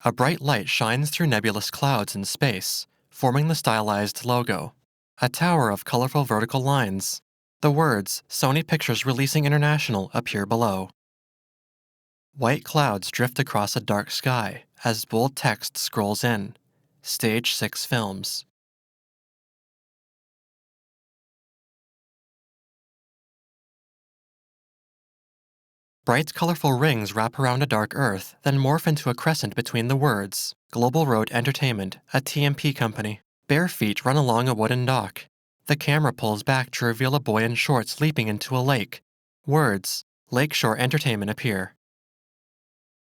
A bright light shines through nebulous clouds in space, forming the stylized logo. A tower of colorful vertical lines. The words, Sony Pictures Releasing International, appear below. White clouds drift across a dark sky as bold text scrolls in. Stage 6 Films. Bright, colorful rings wrap around a dark earth, then morph into a crescent between the words. Global Road Entertainment, a TMP company. Bare feet run along a wooden dock. The camera pulls back to reveal a boy in shorts leaping into a lake. Words, Lakeshore Entertainment, appear.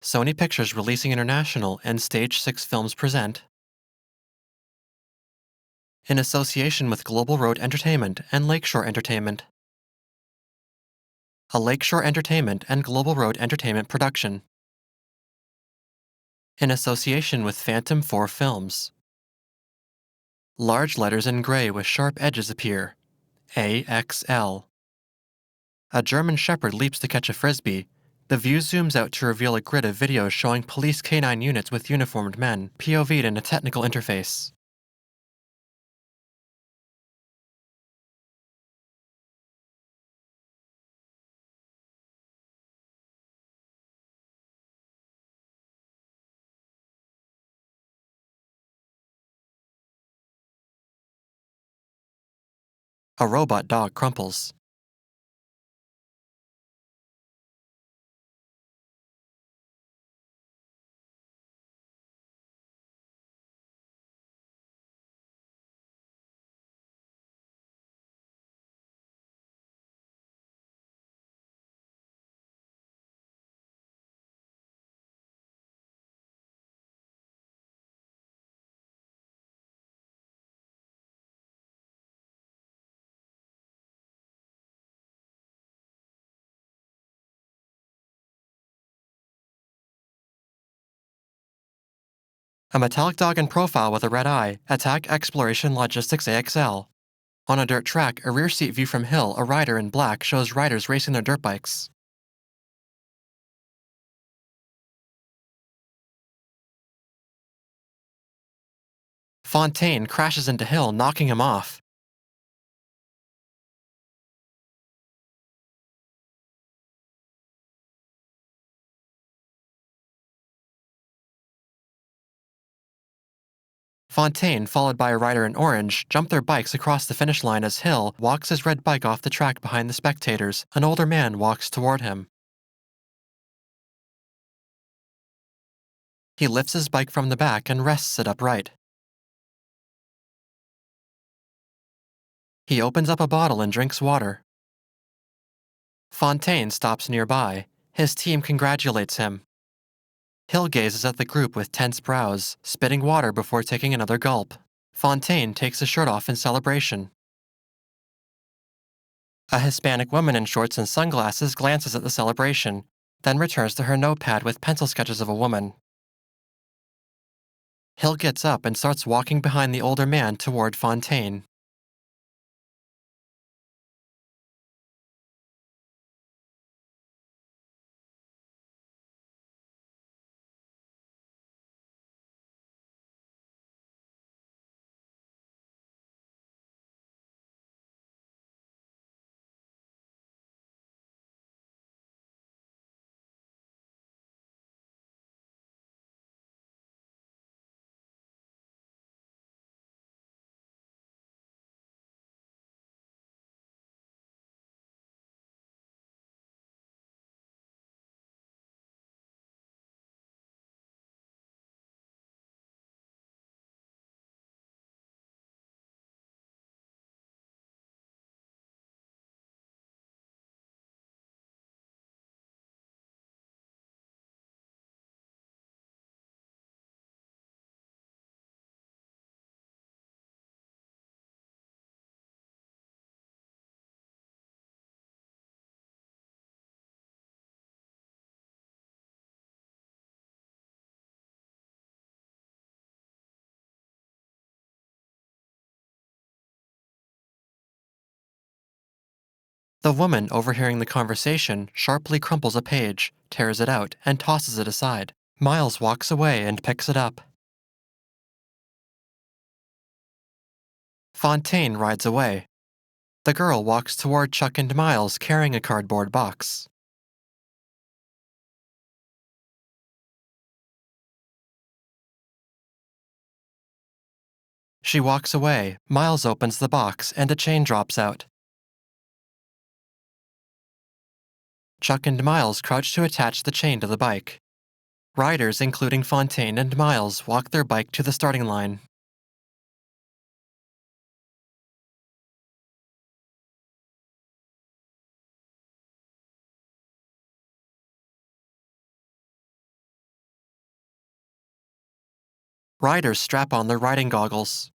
Sony Pictures Releasing International and Stage 6 Films present, in association with Global Road Entertainment and Lakeshore Entertainment, a Lakeshore Entertainment and Global Road Entertainment production. In association with Phantom 4 Films. Large letters in gray with sharp edges appear. AXL. A German Shepherd leaps to catch a frisbee. The view zooms out to reveal a grid of videos showing police canine units with uniformed men, POV'd in a technical interface. A robot dog crumples. A metallic dog in profile with a red eye, attack exploration logistics AXL. On a dirt track, a rear seat view from hill, a rider in black shows riders racing their dirt bikes. Fontaine crashes into Hill, knocking him off. Fontaine, followed by a rider in orange, jump their bikes across the finish line as Hill walks his red bike off the track behind the spectators. An older man walks toward him. He lifts his bike from the back and rests it upright. He opens up a bottle and drinks water. Fontaine stops nearby. His team congratulates him. Hill gazes at the group with tense brows, spitting water before taking another gulp. Fontaine takes his shirt off in celebration. A Hispanic woman in shorts and sunglasses glances at the celebration, then returns to her notepad with pencil sketches of a woman. Hill gets up and starts walking behind the older man toward Fontaine. The woman, overhearing the conversation, sharply crumples a page, tears it out, and tosses it aside. Miles walks away and picks it up. Fontaine rides away. The girl walks toward Chuck and Miles carrying a cardboard box. She walks away, Miles opens the box, and a chain drops out. Chuck and Miles crouch to attach the chain to the bike. Riders, including Fontaine and Miles, walk their bike to the starting line. Riders strap on their riding goggles.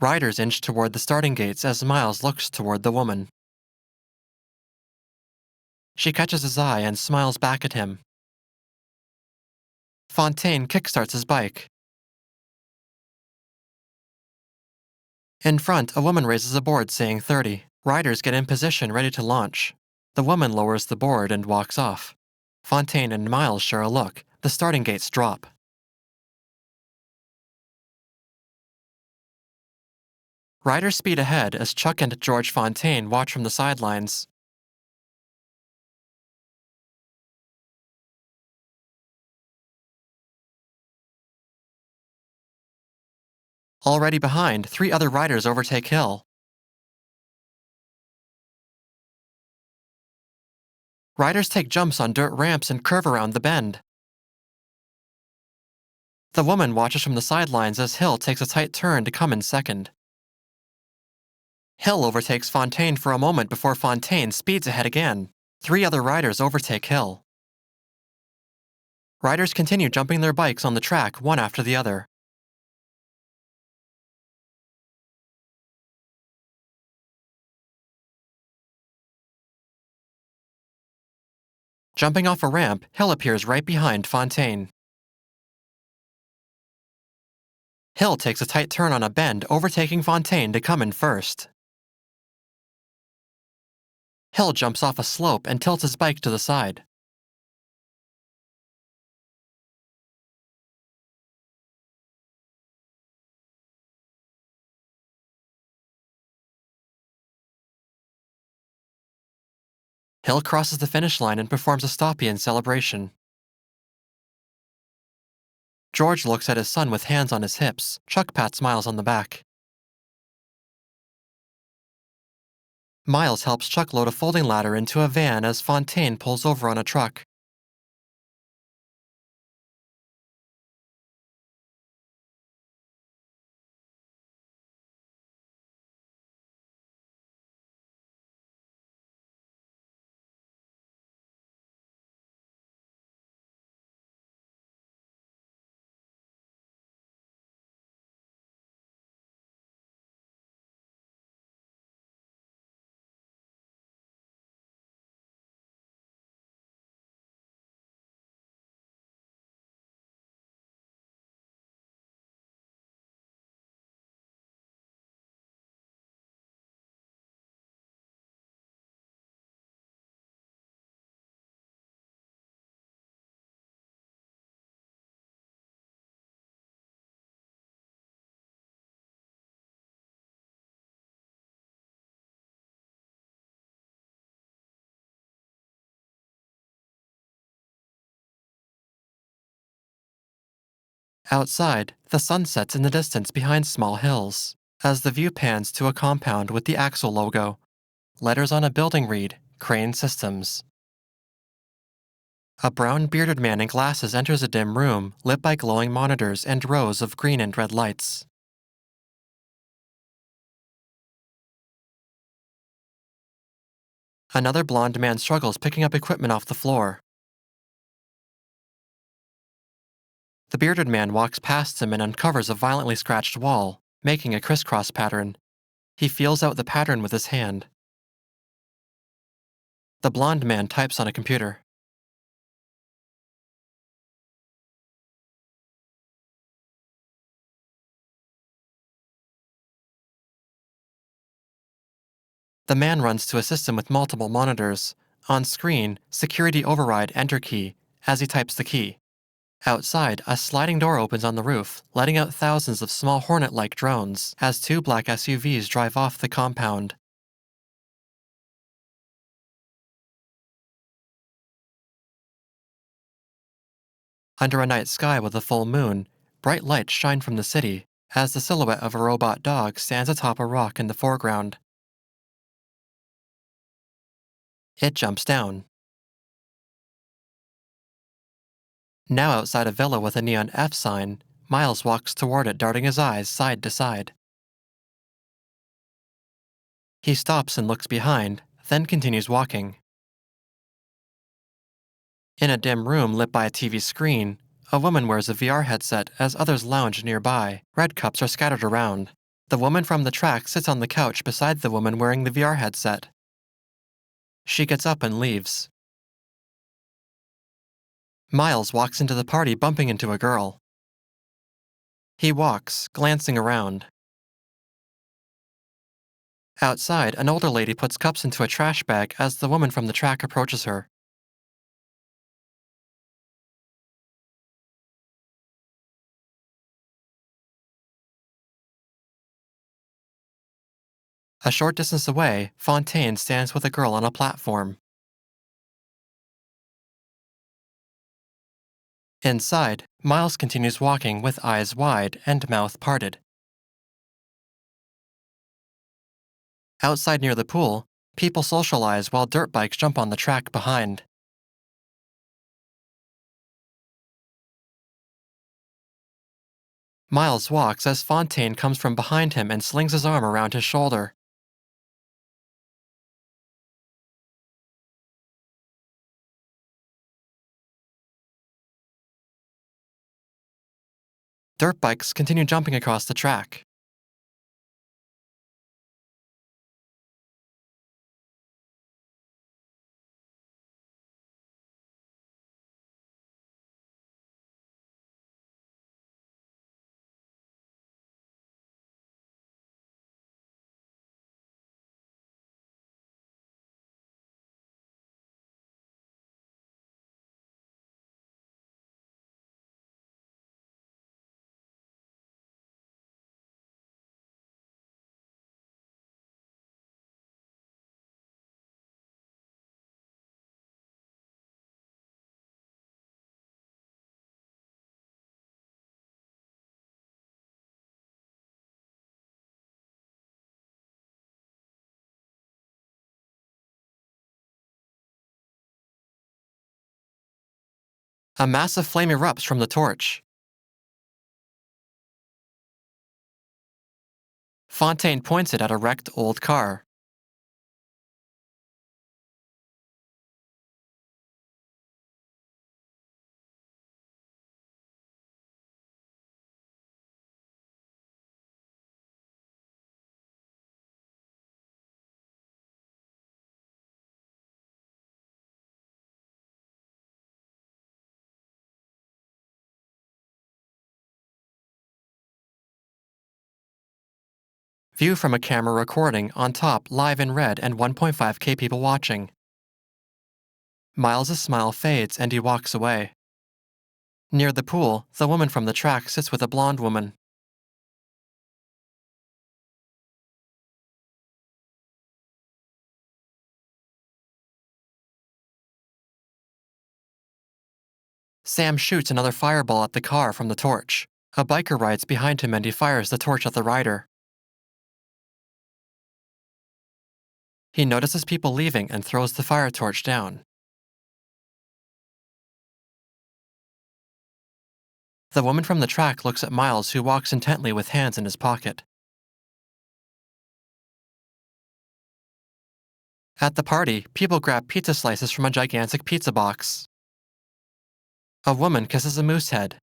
Riders inch toward the starting gates as Miles looks toward the woman. She catches his eye and smiles back at him. Fontaine kickstarts his bike. In front, a woman raises a board saying 30. Riders get in position ready to launch. The woman lowers the board and walks off. Fontaine and Miles share a look. The starting gates drop. Riders speed ahead as Chuck and George Fontaine watch from the sidelines. Already behind, 3 other riders overtake Hill. Riders take jumps on dirt ramps and curve around the bend. The woman watches from the sidelines as Hill takes a tight turn to come in second. Hill overtakes Fontaine for a moment before Fontaine speeds ahead again. 3 other riders overtake Hill. Riders continue jumping their bikes on the track one after the other. Jumping off a ramp, Hill appears right behind Fontaine. Hill takes a tight turn on a bend, overtaking Fontaine to come in first. Hill jumps off a slope and tilts his bike to the side. Hill crosses the finish line and performs a stop-in celebration. George looks at his son with hands on his hips. Chuck pats Miles on the back. Miles helps Chuck load a folding ladder into a van as Fontaine pulls over on a truck. Outside, the sun sets in the distance behind small hills. As the view pans to a compound with the Axle logo, letters on a building read, Crane Systems. A brown bearded man in glasses enters a dim room, lit by glowing monitors and rows of green and red lights. Another blond man struggles picking up equipment off the floor. The bearded man walks past him and uncovers a violently scratched wall, making a crisscross pattern. He feels out the pattern with his hand. The blond man types on a computer. The man runs to assist him with multiple monitors. On screen, security override enter key as he types the key. Outside, a sliding door opens on the roof, letting out thousands of small hornet-like drones as two black SUVs drive off the compound. Under a night sky with a full moon, bright lights shine from the city as the silhouette of a robot dog stands atop a rock in the foreground. It jumps down. Now outside a villa with a neon F sign, Miles walks toward it, darting his eyes side to side. He stops and looks behind, then continues walking. In a dim room lit by a TV screen, a woman wears a VR headset as others lounge nearby. Red cups are scattered around. The woman from the track sits on the couch beside the woman wearing the VR headset. She gets up and leaves. Miles walks into the party, bumping into a girl. He walks, glancing around. Outside, an older lady puts cups into a trash bag as the woman from the track approaches her. A short distance away, Fontaine stands with a girl on a platform. Inside, Miles continues walking with eyes wide and mouth parted. Outside near the pool, people socialize while dirt bikes jump on the track behind. Miles walks as Fontaine comes from behind him and slings his arm around his shoulder. Dirt bikes continue jumping across the track. A massive flame erupts from the torch. Fontaine points it at a wrecked old car. View from a camera recording on top, live in red and 1.5K people watching. Miles' smile fades and he walks away. Near the pool, the woman from the track sits with a blonde woman. Sam shoots another fireball at the car from the torch. A biker rides behind him and he fires the torch at the rider. He notices people leaving and throws the fire torch down. The woman from the track looks at Miles, who walks intently with hands in his pocket. At the party, people grab pizza slices from a gigantic pizza box. A woman kisses a moose head.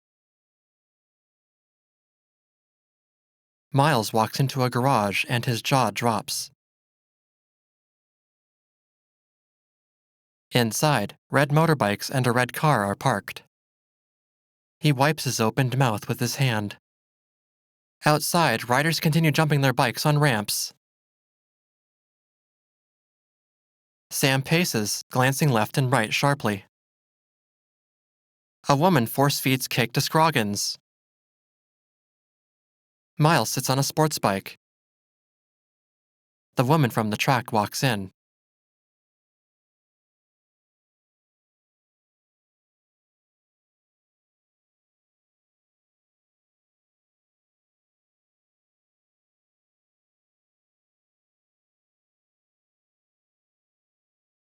Miles walks into a garage and his jaw drops. Inside, red motorbikes and a red car are parked. He wipes his opened mouth with his hand. Outside, riders continue jumping their bikes on ramps. Sam paces, glancing left and right sharply. A woman force-feeds cake to Scroggins. Miles sits on a sports bike. The woman from the track walks in.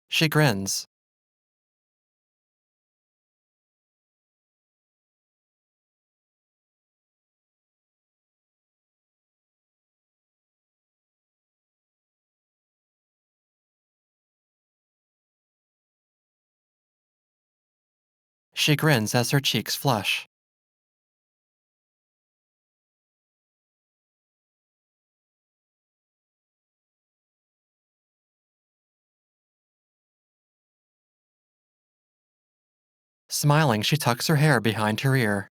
She grins. She grins as her cheeks flush. Smiling, she tucks her hair behind her ear.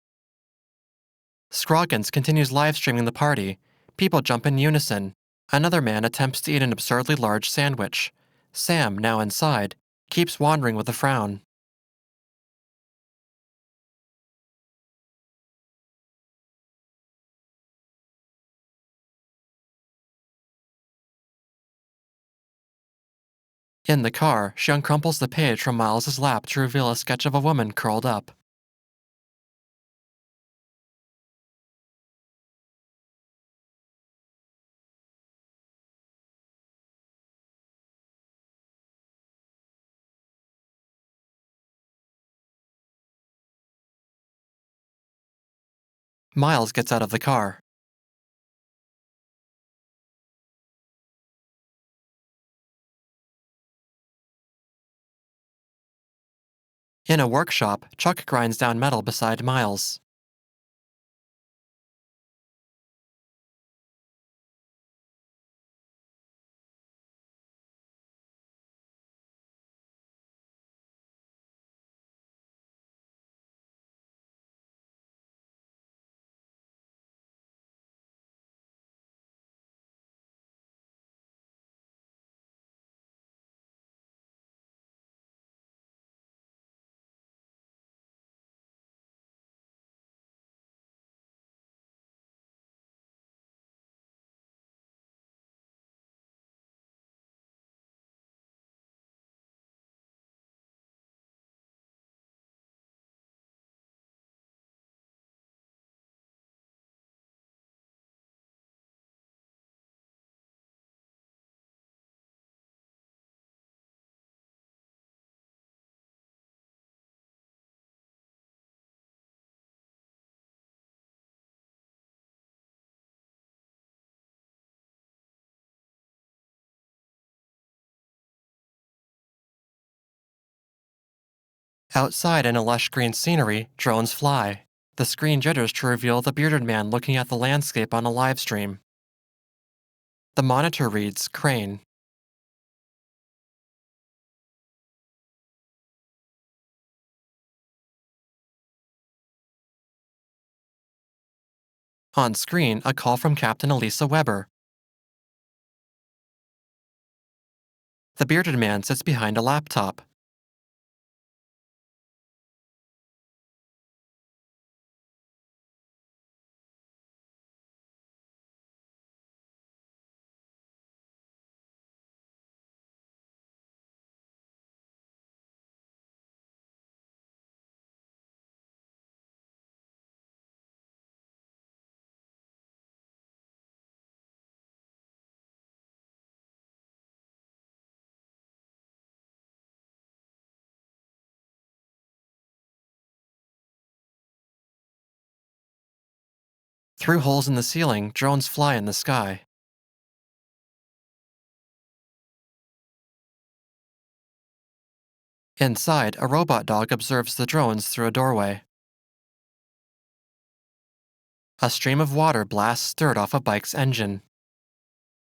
Scroggins continues live streaming the party. People jump in unison. Another man attempts to eat an absurdly large sandwich. Sam, now inside, keeps wandering with a frown. In the car, she uncrumples the page from Miles's lap to reveal a sketch of a woman curled up. Miles gets out of the car. In a workshop, Chuck grinds down metal beside Miles. Outside in a lush green scenery, drones fly. The screen jitters to reveal the bearded man looking at the landscape on a live stream. The monitor reads Crane. On screen, a call from Captain Elisa Weber. The bearded man sits behind a laptop. Through holes in the ceiling, drones fly in the sky. Inside, a robot dog observes the drones through a doorway. A stream of water blasts dirt off a bike's engine.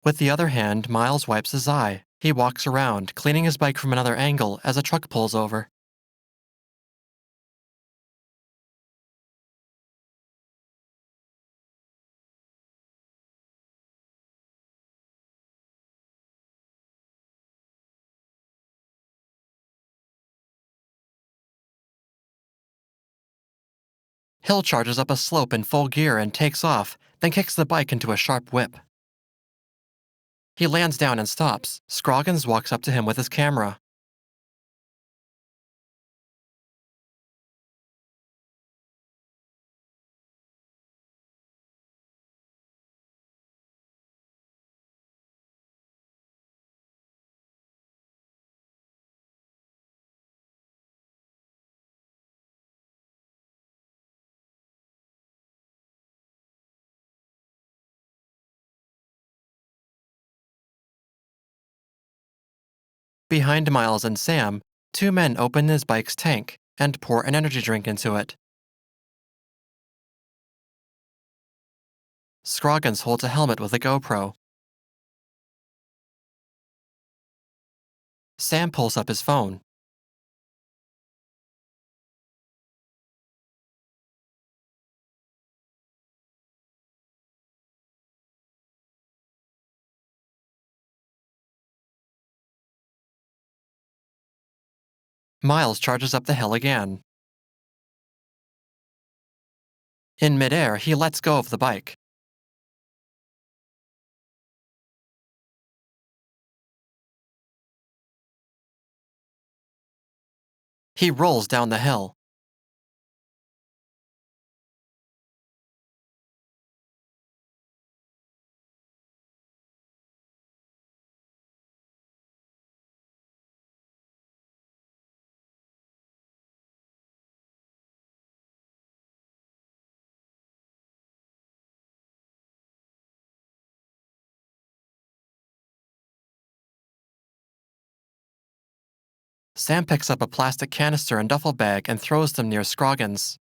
With the other hand, Miles wipes his eye. He walks around, cleaning his bike from another angle as a truck pulls over. Hill charges up a slope in full gear and takes off, then kicks the bike into a sharp whip. He lands down and stops. Scroggins walks up to him with his camera. Behind Miles and Sam, two men open his bike's tank and pour an energy drink into it. Scroggins holds a helmet with a GoPro. Sam pulls up his phone. Miles charges up the hill again. In midair, he lets go of the bike. He rolls down the hill. Sam picks up a plastic canister and duffel bag and throws them near Scroggins.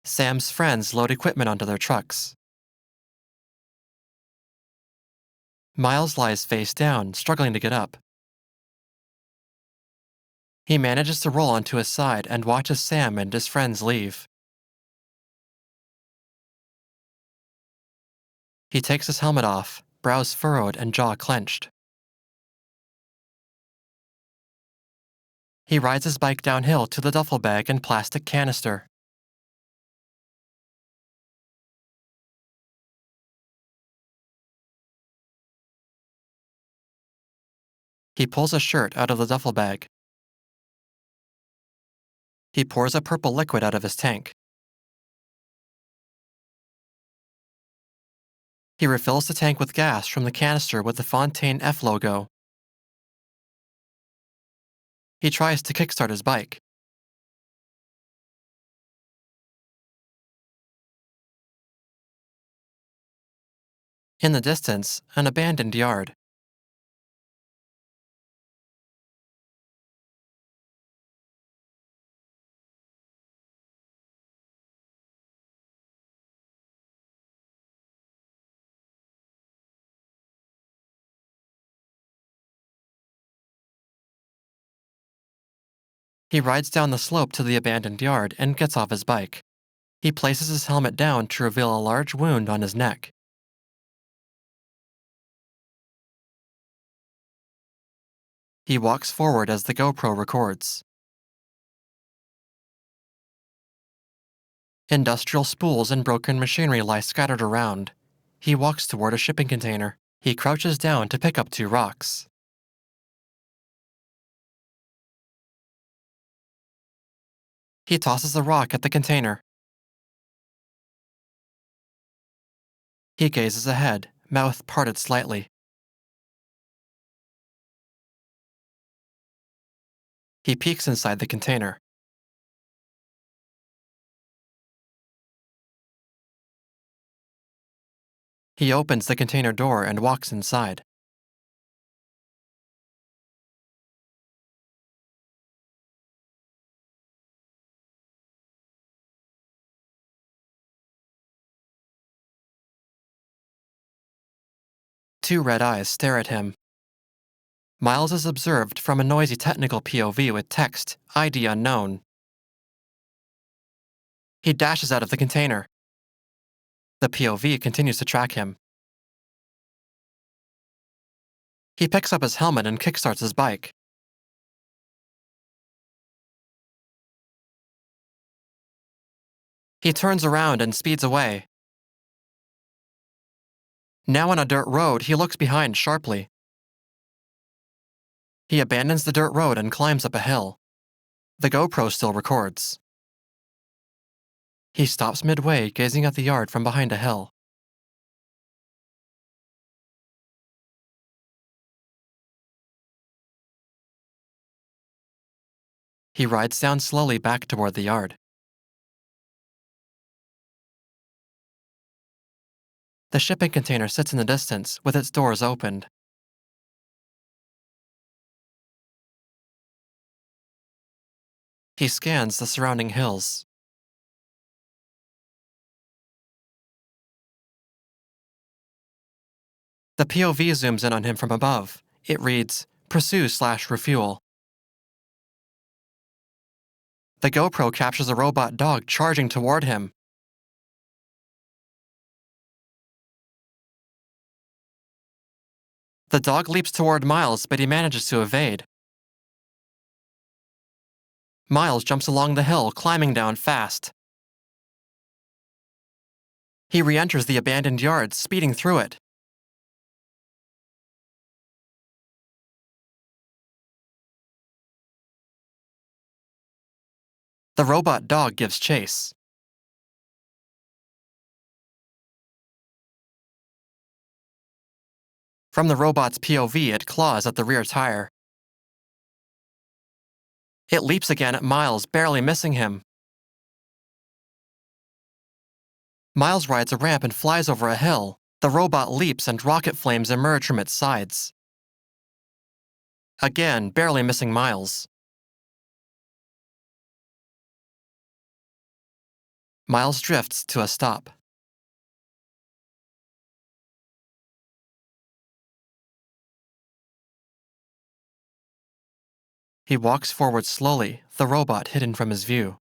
Sam's friends load equipment onto their trucks. Miles lies face down, struggling to get up. He manages to roll onto his side and watches Sam and his friends leave. He takes his helmet off, brows furrowed and jaw clenched. He rides his bike downhill to the duffel bag and plastic canister. He pulls a shirt out of the duffel bag. He pours a purple liquid out of his tank. He refills the tank with gas from the canister with the Fontaine F logo. He tries to kickstart his bike. In the distance, an abandoned yard. He rides down the slope to the abandoned yard and gets off his bike. He places his helmet down to reveal a large wound on his neck. He walks forward as the GoPro records. Industrial spools and broken machinery lie scattered around. He walks toward a shipping container. He crouches down to pick up two rocks. He tosses the rock at the container. He gazes ahead, mouth parted slightly. He peeks inside the container. He opens the container door and walks inside. Two red eyes stare at him. Miles is observed from a noisy technical POV with text, ID unknown. He dashes out of the container. The POV continues to track him. He picks up his helmet and kickstarts his bike. He turns around and speeds away. Now on a dirt road, he looks behind sharply. He abandons the dirt road and climbs up a hill. The GoPro still records. He stops midway, gazing at the yard from behind a hill. He rides down slowly back toward the yard. The shipping container sits in the distance, with its doors opened. He scans the surrounding hills. The POV zooms in on him from above. It reads, "Pursue/refuel." The GoPro captures a robot dog charging toward him. The dog leaps toward Miles, but he manages to evade. Miles jumps along the hill, climbing down fast. He re-enters the abandoned yard, speeding through it. The robot dog gives chase. From the robot's POV, it claws at the rear tire. It leaps again at Miles, barely missing him. Miles rides a ramp and flies over a hill. The robot leaps and rocket flames emerge from its sides. Again, barely missing Miles. Miles drifts to a stop. He walks forward slowly, the robot hidden from his view.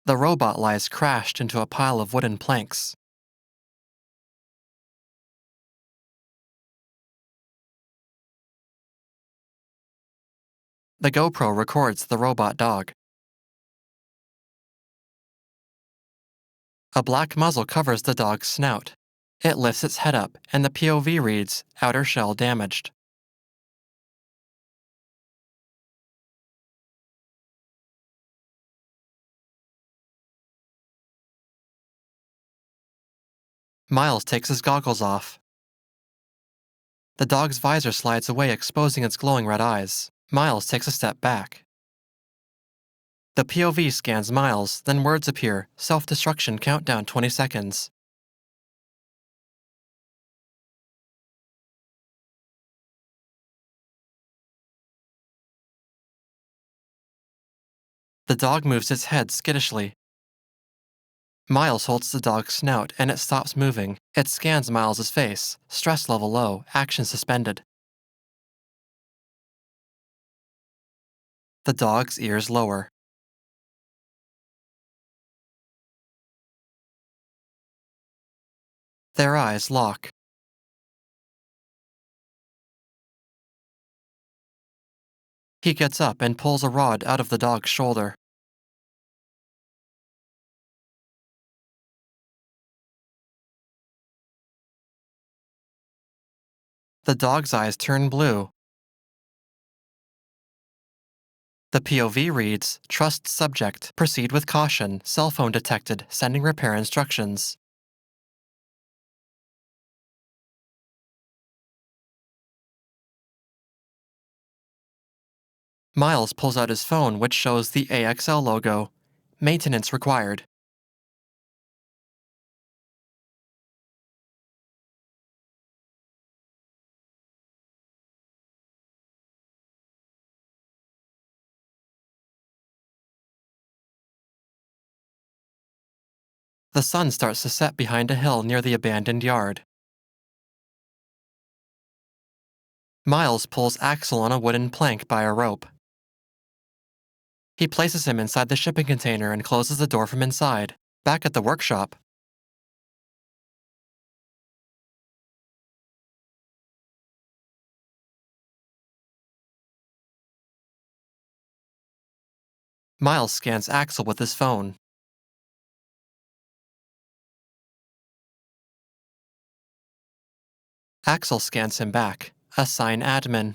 The robot lies crashed into a pile of wooden planks. The GoPro records the robot dog. A black muzzle covers the dog's snout. It lifts its head up, and the POV reads, "Outer shell damaged." Miles takes his goggles off. The dog's visor slides away, exposing its glowing red eyes. Miles takes a step back. The POV scans Miles, then words appear, "Self-destruction countdown 20 seconds." The dog moves its head skittishly. Miles holds the dog's snout, and it stops moving. It scans Miles's face, stress level low, action suspended. The dog's ears lower. Their eyes lock. He gets up and pulls a rod out of the dog's shoulder. The dog's eyes turn blue. The POV reads, "Trust subject. Proceed with caution. Cell phone detected. Sending repair instructions." Miles pulls out his phone, which shows the AXL logo. Maintenance required. The sun starts to set behind a hill near the abandoned yard. Miles pulls Axel on a wooden plank by a rope. He places him inside the shipping container and closes the door from inside. Back at the workshop, Miles scans Axel with his phone. Axel scans him back. Assign admin.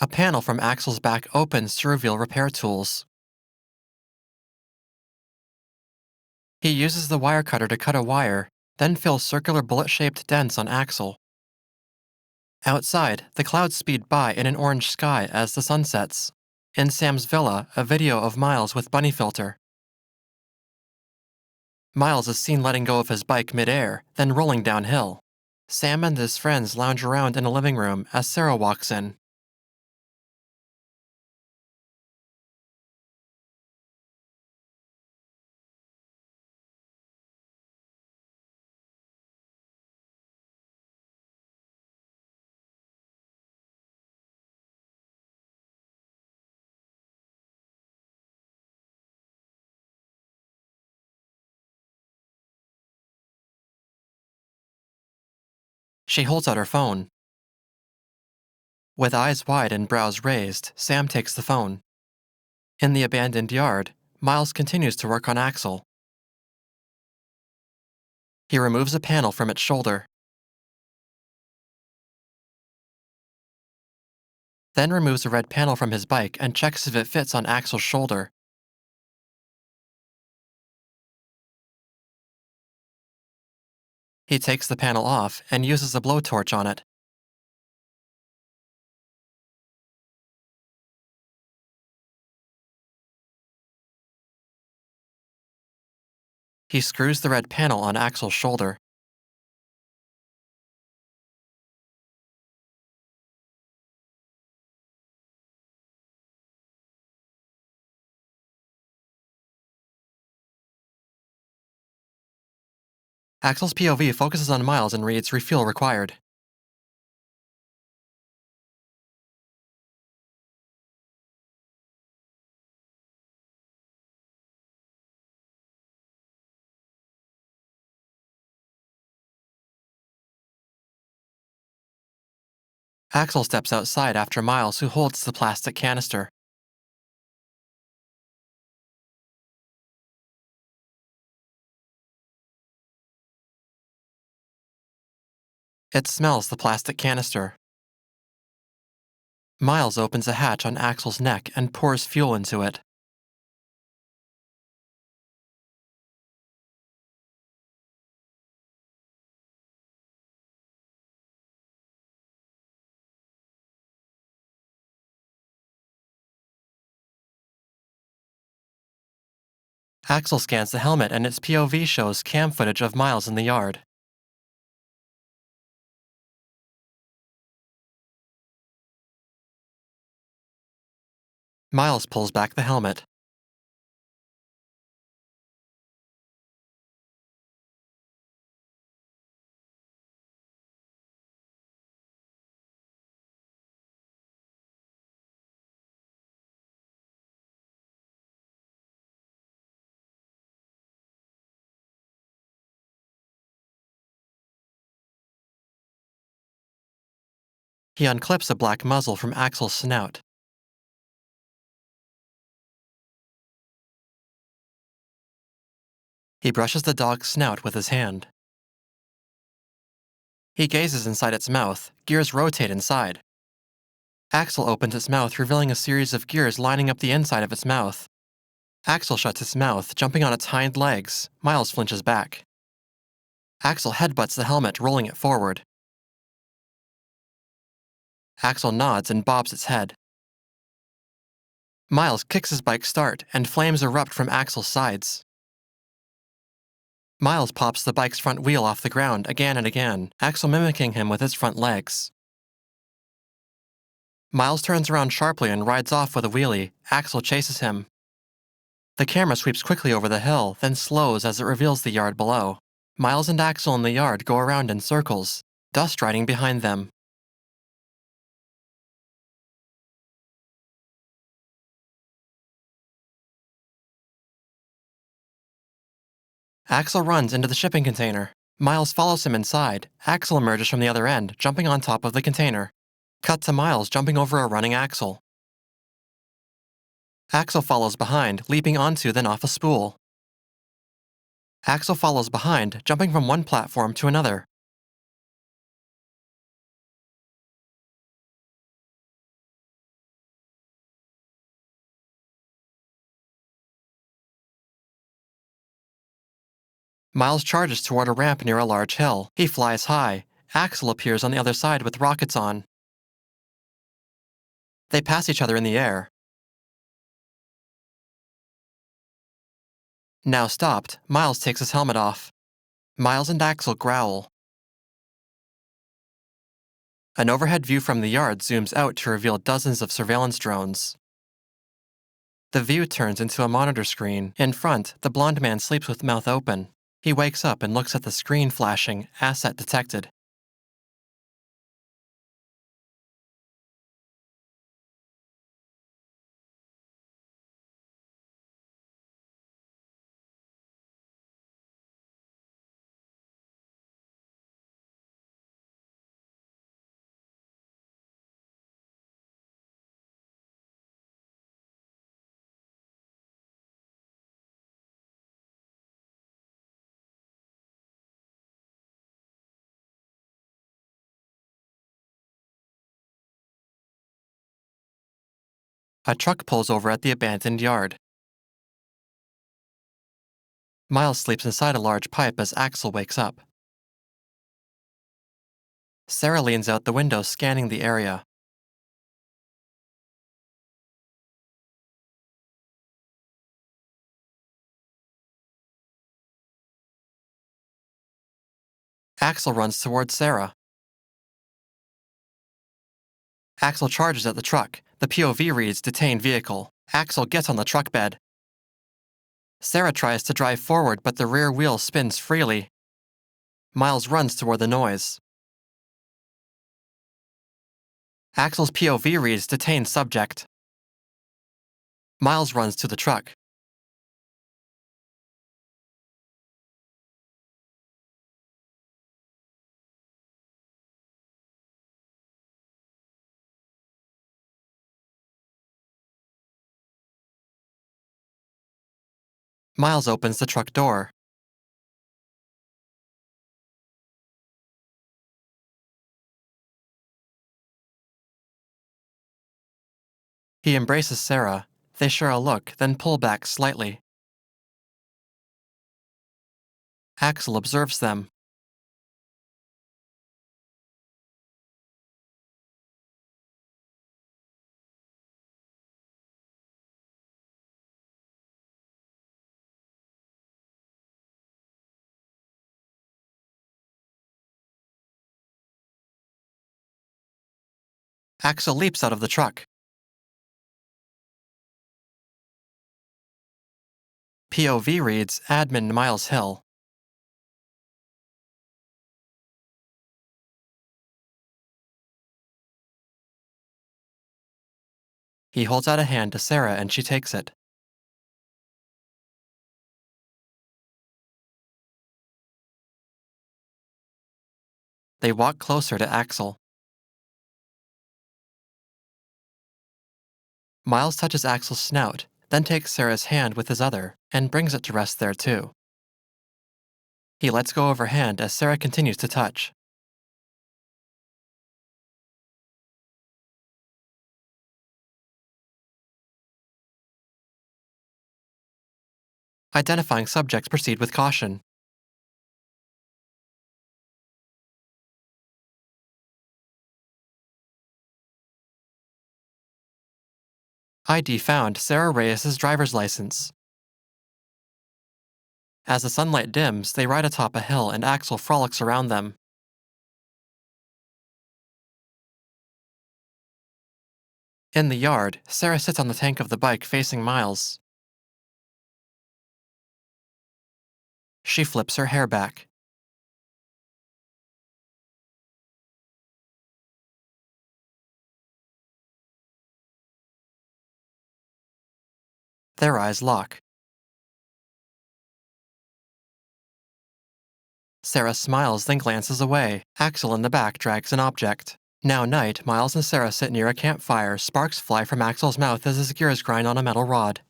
A panel from Axel's back opens to reveal repair tools. He uses the wire cutter to cut a wire, then fills circular bullet-shaped dents on Axel. Outside, the clouds speed by in an orange sky as the sun sets. In Sam's villa, a video of Miles with bunny filter. Miles is seen letting go of his bike mid-air, then rolling downhill. Sam and his friends lounge around in a living room as Sarah walks in. She holds out her phone. With eyes wide and brows raised, Sam takes the phone. In the abandoned yard, Miles continues to work on Axel. He removes a panel from its shoulder, then removes a red panel from his bike and checks if it fits on Axel's shoulder. He takes the panel off and uses a blowtorch on it. He screws the red panel on Axel's shoulder. Axel's POV focuses on Miles and reads refuel required. Axel steps outside after Miles, who holds the plastic canister. It smells the plastic canister. Miles opens a hatch on Axel's neck and pours fuel into it. Axel scans the helmet and its POV shows cam footage of Miles in the yard. Miles pulls back the helmet. He unclips a black muzzle from Axel's snout. He brushes the dog's snout with his hand. He gazes inside its mouth. Gears rotate inside. Axel opens its mouth, revealing a series of gears lining up the inside of its mouth. Axel shuts its mouth, jumping on its hind legs. Miles flinches back. Axel headbutts the helmet, rolling it forward. Axel nods and bobs its head. Miles kicks his bike start, and flames erupt from Axel's sides. Miles pops the bike's front wheel off the ground again and again, Axel mimicking him with his front legs. Miles turns around sharply and rides off with a wheelie. Axel chases him. The camera sweeps quickly over the hill, then slows as it reveals the yard below. Miles and Axel in the yard go around in circles. dust riding behind them. Axel runs into the shipping container. Miles follows him inside. Axel emerges from the other end, jumping on top of the container. Cut to Miles jumping over a running Axel. Axel follows behind, leaping onto then off a spool. Axel follows behind, jumping from one platform to another. Miles charges toward a ramp near a large hill. He flies high. Axel appears on the other side with rockets on. They pass each other in the air. Now stopped, Miles takes his helmet off. Miles and Axel growl. An overhead view from the yard zooms out to reveal dozens of surveillance drones. The view turns into a monitor screen. In front, the blond man sleeps with mouth open. He wakes up and looks at the screen flashing, asset detected. A truck pulls over at the abandoned yard. Miles sleeps inside a large pipe as Axel wakes up. Sarah leans out the window scanning the area. Axel runs towards Sarah. Axel charges at the truck. The POV reads detained vehicle. Axel gets on the truck bed. Sarah tries to drive forward, but the rear wheel spins freely. Miles runs toward the noise. Axel's POV reads detained subject. Miles runs to the truck. Miles opens the truck door. He embraces Sarah. They share a look, then pull back slightly. Axel observes them. Axel leaps out of the truck. POV reads Admin Miles Hill. He holds out a hand to Sarah and she takes it. They walk closer to Axel. Miles touches Axel's snout, then takes Sarah's hand with his other and brings it to rest there too. He lets go of her hand as Sarah continues to touch. Identifying subjects proceed with caution. ID found Sarah Reyes' driver's license. As the sunlight dims, they ride atop a hill and Axel frolics around them. In the yard, Sarah sits on the tank of the bike facing Miles. She flips her hair back. Their eyes lock. Sarah smiles, then glances away. Axel in the back drags an object. Now night, Miles and Sarah sit near a campfire. Sparks fly from Axel's mouth as his gears grind on a metal rod.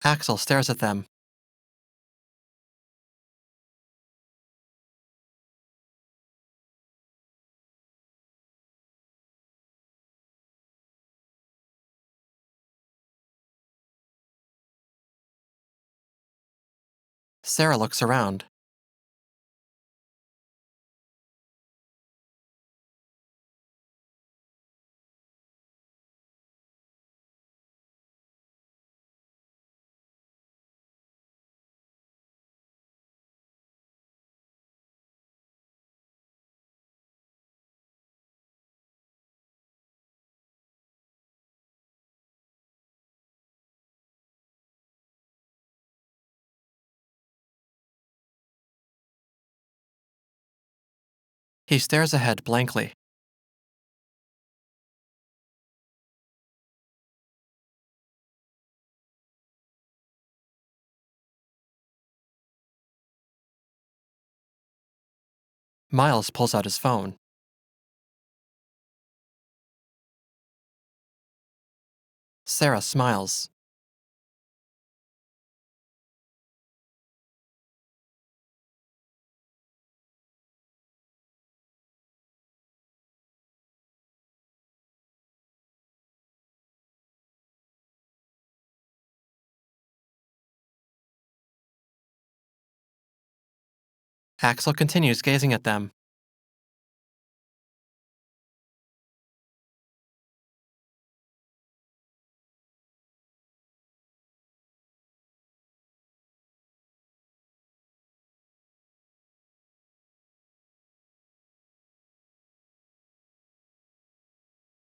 Axel stares at them. Sarah looks around. He stares ahead blankly. Miles pulls out his phone. Sarah smiles. Axel continues gazing at them.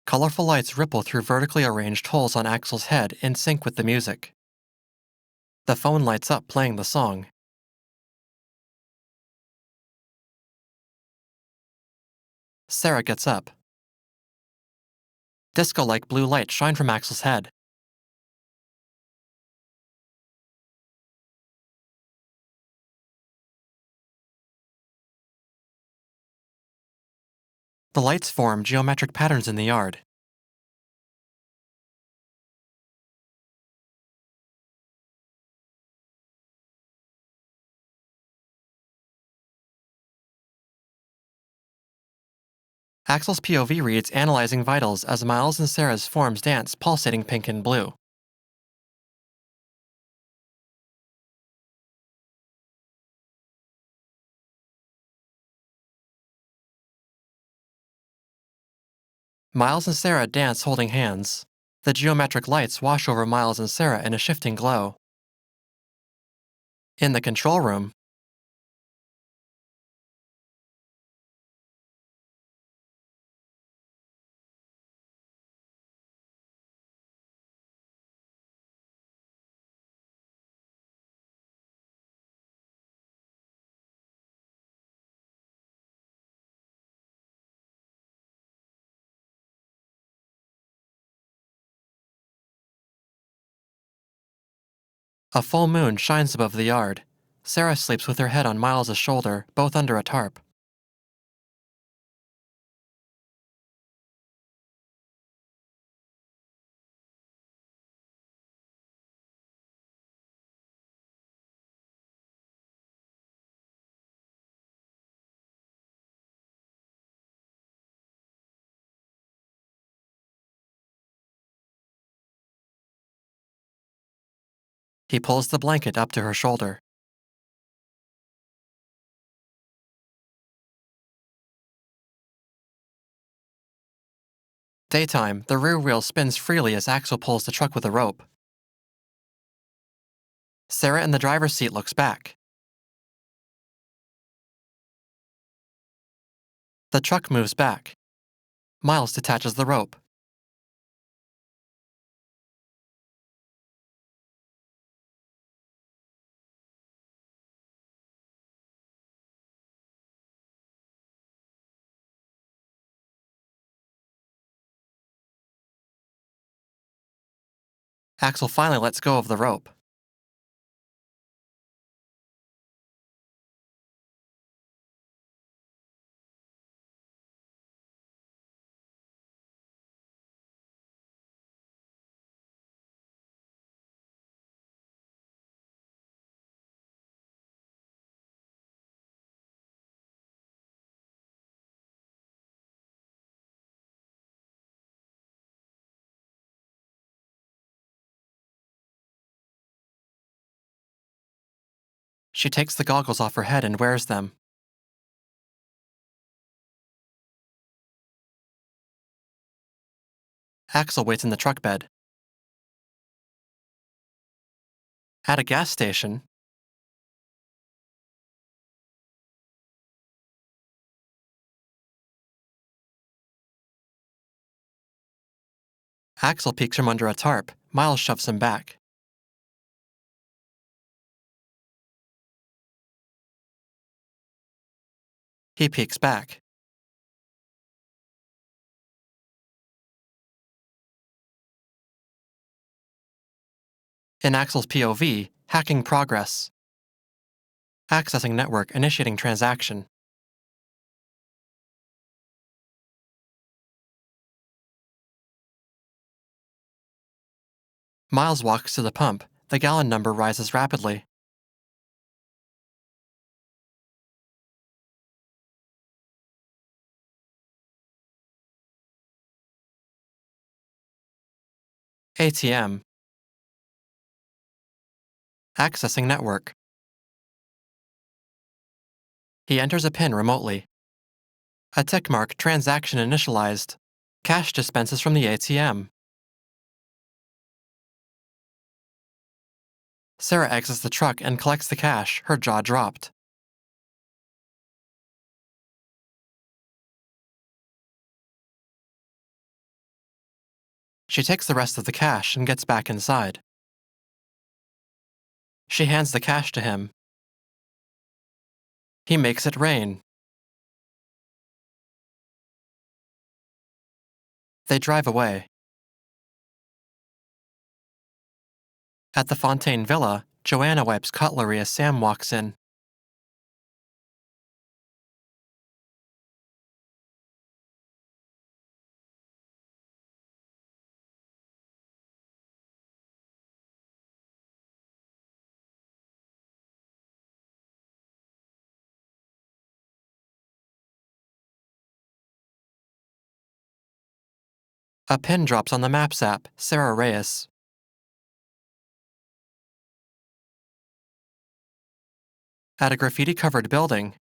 Colorful lights ripple through vertically arranged holes on Axel's head in sync with the music. The phone lights up playing the song. Sarah gets up. Disco-like blue lights shine from Axel's head. The lights form geometric patterns in the yard. Axel's POV reads analyzing vitals as Miles and Sarah's forms dance, pulsating pink and blue. Miles and Sarah dance holding hands. The geometric lights wash over Miles and Sarah in a shifting glow. In the control room, a full moon shines above the yard. Sarah sleeps with her head on Miles's shoulder, both under a tarp. He pulls the blanket up to her shoulder. Daytime, the rear wheel spins freely as Axel pulls the truck with a rope. Sarah in the driver's seat looks back. The truck moves back. Miles detaches the rope. Axel finally lets go of the rope. She takes the goggles off her head and wears them. Axel waits in the truck bed. At a gas station, Axel peeks from under a tarp. Miles shoves him back. He peeks back. In Axel's POV, hacking progress. Accessing network, initiating transaction. Miles walks to the pump. The gallon number rises rapidly. ATM. Accessing network. He enters a PIN remotely. A tick mark, transaction initialized. Cash dispenses from the ATM. Sarah exits the truck and collects the cash, her jaw dropped. She takes the rest of the cash and gets back inside. She hands the cash to him. He makes it rain. They drive away. At the Fontaine Villa, Joanna wipes cutlery as Sam walks in. A pin drops on the Maps app, Sarah Reyes. At a graffiti-covered building,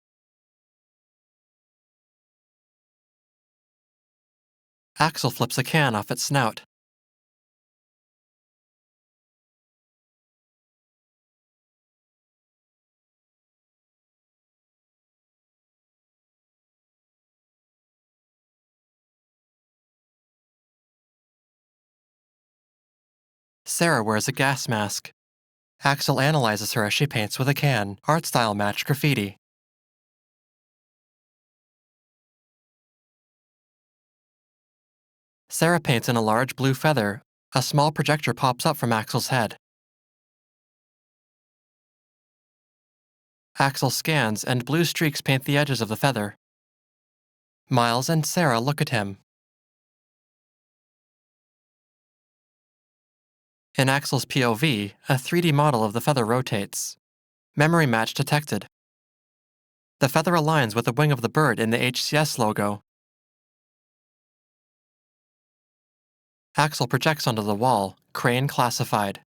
Axel flips a can off its snout. Sarah wears a gas mask. Axel analyzes her as she paints with a can, art style match graffiti. Sarah paints in a large blue feather. A small projector pops up from Axel's head. Axel scans, and blue streaks paint the edges of the feather. Miles and Sarah look at him. In Axel's POV, a 3D model of the feather rotates. Memory match detected. The feather aligns with the wing of the bird in the HCS logo. Axel projects onto the wall, crane classified.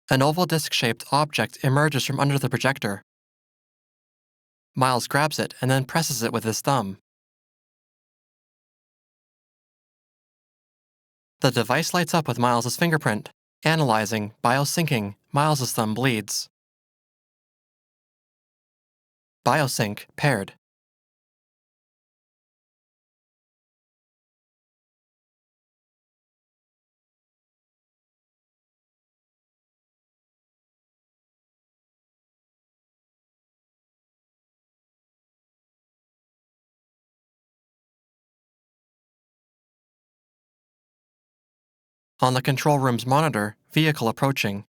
An oval disc-shaped object emerges from under the projector. Miles grabs it and then presses it with his thumb. The device lights up with Miles's fingerprint. Analyzing, biosyncing, Miles's thumb bleeds. Biosync, paired. On the control room's monitor, vehicle approaching.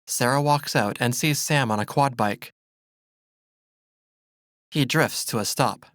Sarah walks out and sees Sam on a quad bike. He drifts to a stop.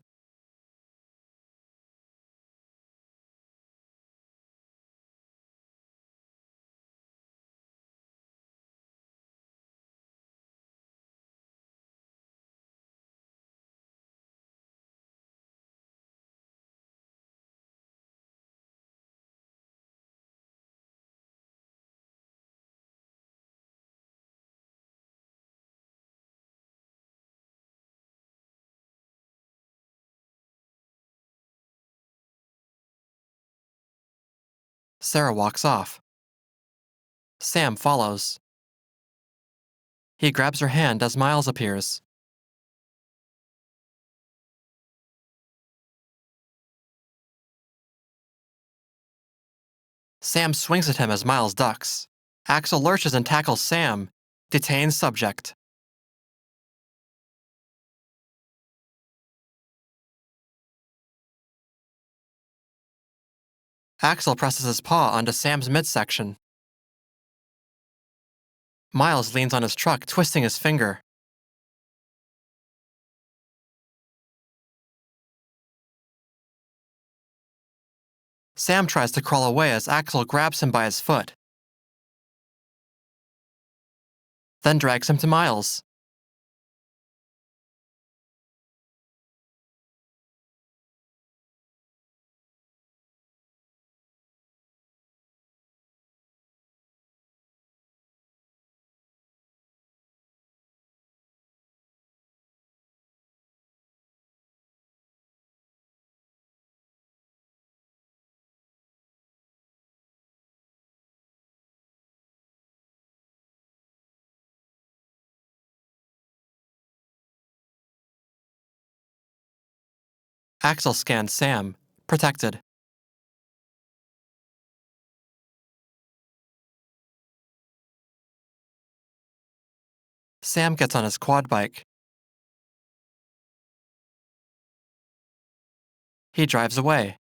Sarah walks off. Sam follows. He grabs her hand as Miles appears. Sam swings at him as Miles ducks. Axel lurches and tackles Sam. Detains subject. Axel presses his paw onto Sam's midsection. Miles leans on his truck, twisting his finger. Sam tries to crawl away as Axel grabs him by his foot, then drags him to Miles. Axel scans Sam, protected. Sam gets on his quad bike. He drives away.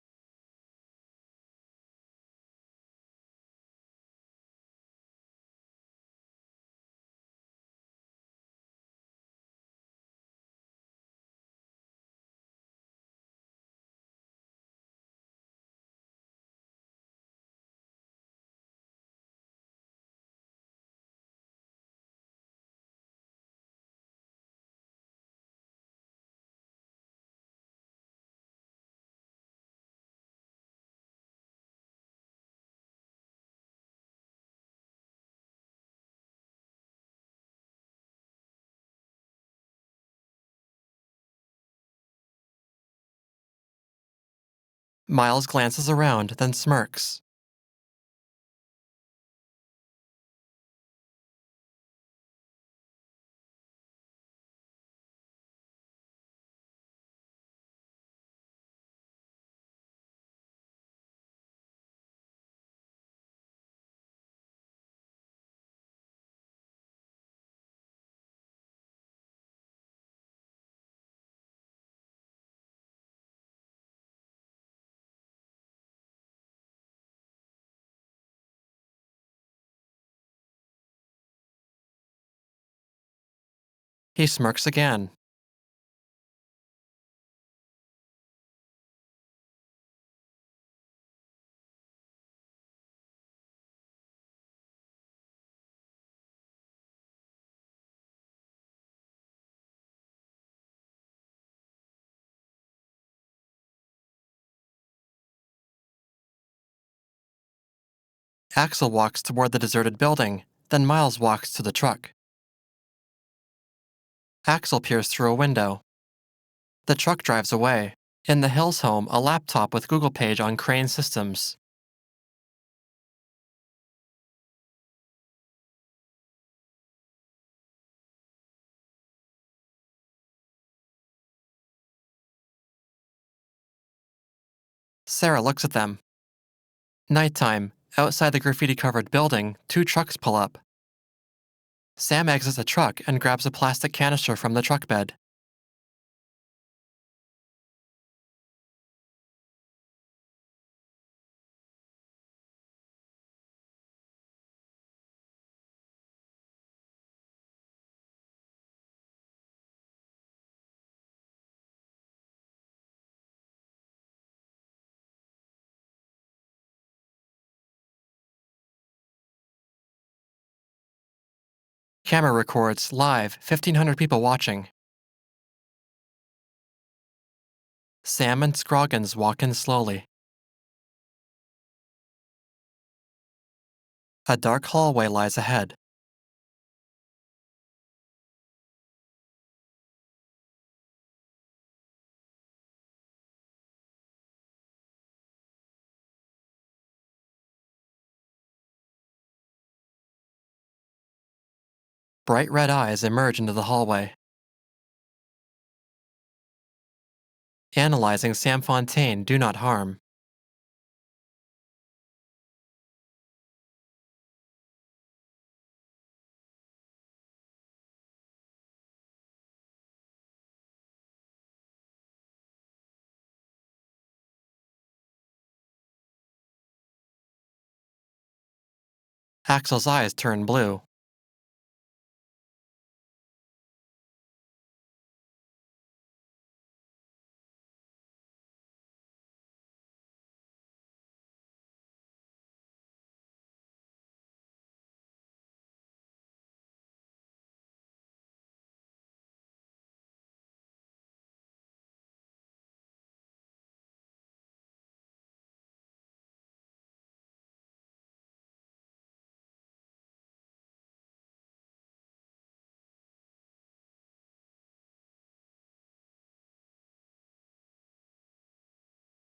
Miles glances around, then smirks. He smirks again. Axel walks toward the deserted building, then Miles walks to the truck. Axel peers through a window. The truck drives away. In the Hills home, a laptop with Google Page on Crane Systems. Sarah looks at them. Nighttime, outside the graffiti-covered building, two trucks pull up. Sam exits the truck and grabs a plastic canister from the truck bed. Camera records, live, 1,500 people watching. Sam and Scroggins walk in slowly. A dark hallway lies ahead. Bright red eyes emerge into the hallway. Analyzing Sam Fontaine, do not harm. Axel's eyes turn blue.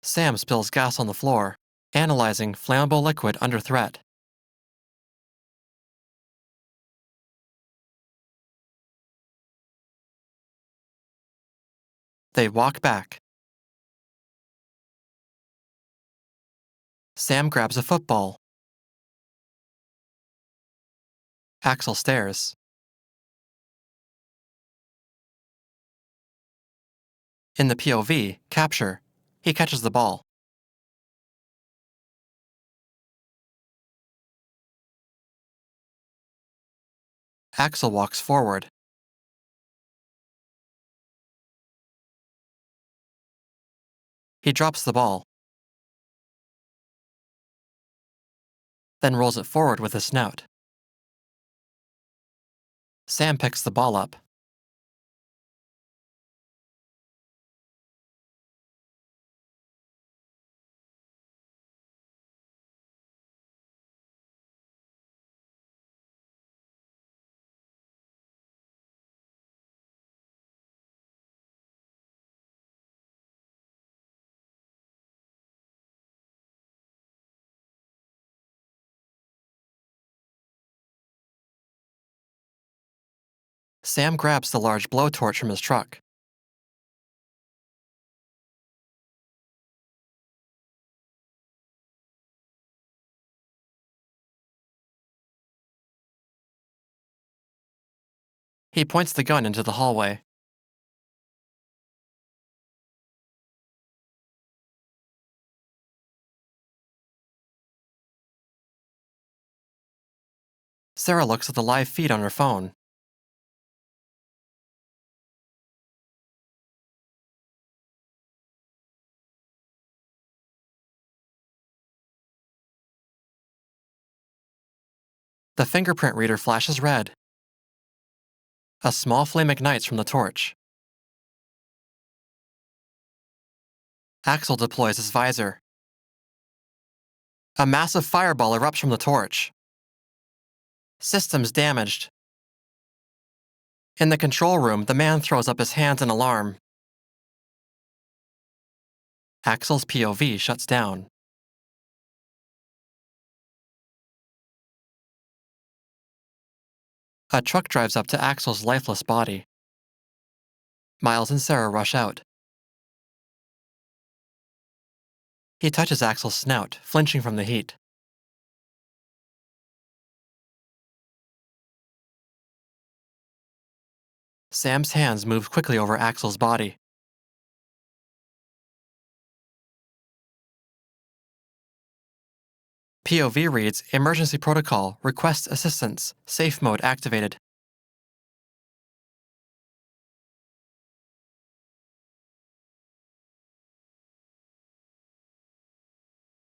Sam spills gas on the floor, analyzing flammable liquid under threat. They walk back. Sam grabs a football. Axel stares. In the POV, capture. He catches the ball. Axel walks forward. He drops the ball, then rolls it forward with his snout. Sam picks the ball up. Sam grabs the large blowtorch from his truck. He points the gun into the hallway. Sarah looks at the live feed on her phone. The fingerprint reader flashes red. A small flame ignites from the torch. Axel deploys his visor. A massive fireball erupts from the torch. Systems damaged. In the control room, the man throws up his hands in alarm. Axel's POV shuts down. A truck drives up to Axel's lifeless body. Miles and Sarah rush out. He touches Axel's snout, flinching from the heat. Sam's hands move quickly over Axel's body. POV reads, Emergency Protocol, request assistance, safe mode activated.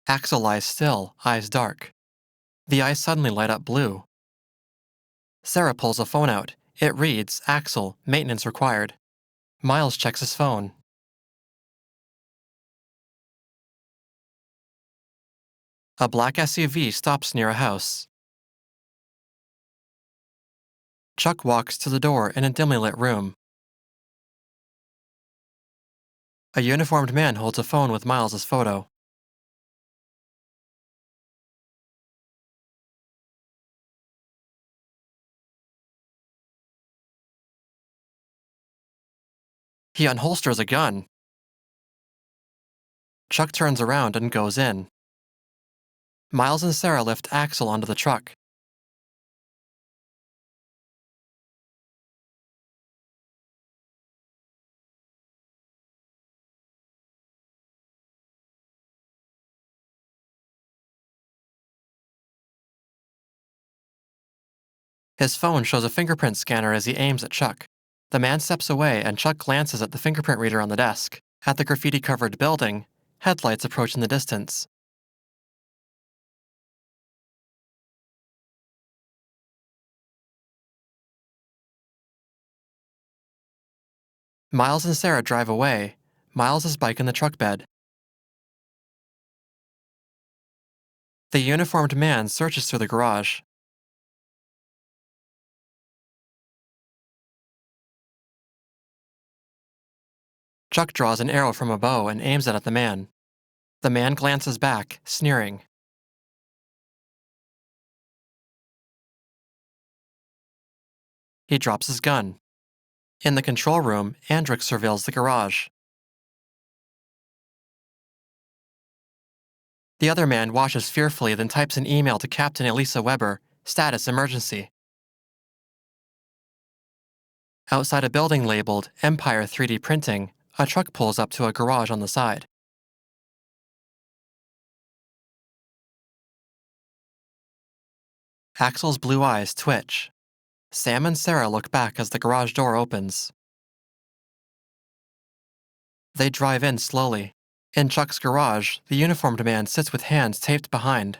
Axel lies still, eyes dark. The eyes suddenly light up blue. Sarah pulls a phone out. It reads, Axel, maintenance required. Miles checks his phone. A black SUV stops near a house. Chuck walks to the door in a dimly lit room. A uniformed man holds a phone with Miles's photo. He unholsters a gun. Chuck turns around and goes in. Miles and Sarah lift Axel onto the truck. His phone shows a fingerprint scanner as he aims at Chuck. The man steps away and Chuck glances at the fingerprint reader on the desk. At the graffiti-covered building, headlights approach in the distance. Miles and Sarah drive away. Miles' bike in the truck bed. The uniformed man searches through the garage. Chuck draws an arrow from a bow and aims it at the man. The man glances back, sneering. He drops his gun. In the control room, Andrick surveils the garage. The other man watches fearfully, then types an email to Captain Elisa Weber, status emergency. Outside a building labeled Empire 3D Printing, a truck pulls up to a garage on the side. Axel's blue eyes twitch. Sam and Sarah look back as the garage door opens. They drive in slowly. In Chuck's garage, the uniformed man sits with hands taped behind.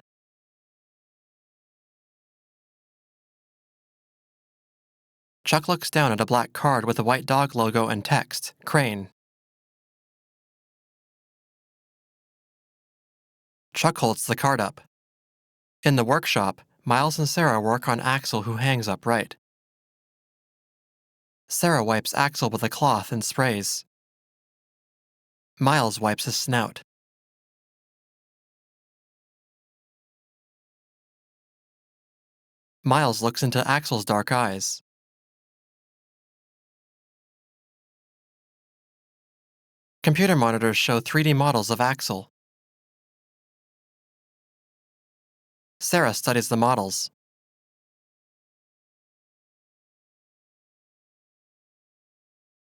Chuck looks down at a black card with a white dog logo and text, Crane. Chuck holds the card up. In the workshop, Miles and Sarah work on Axel, who hangs upright. Sarah wipes Axel with a cloth and sprays. Miles wipes his snout. Miles looks into Axel's dark eyes. Computer monitors show 3D models of Axel. Sarah studies the models.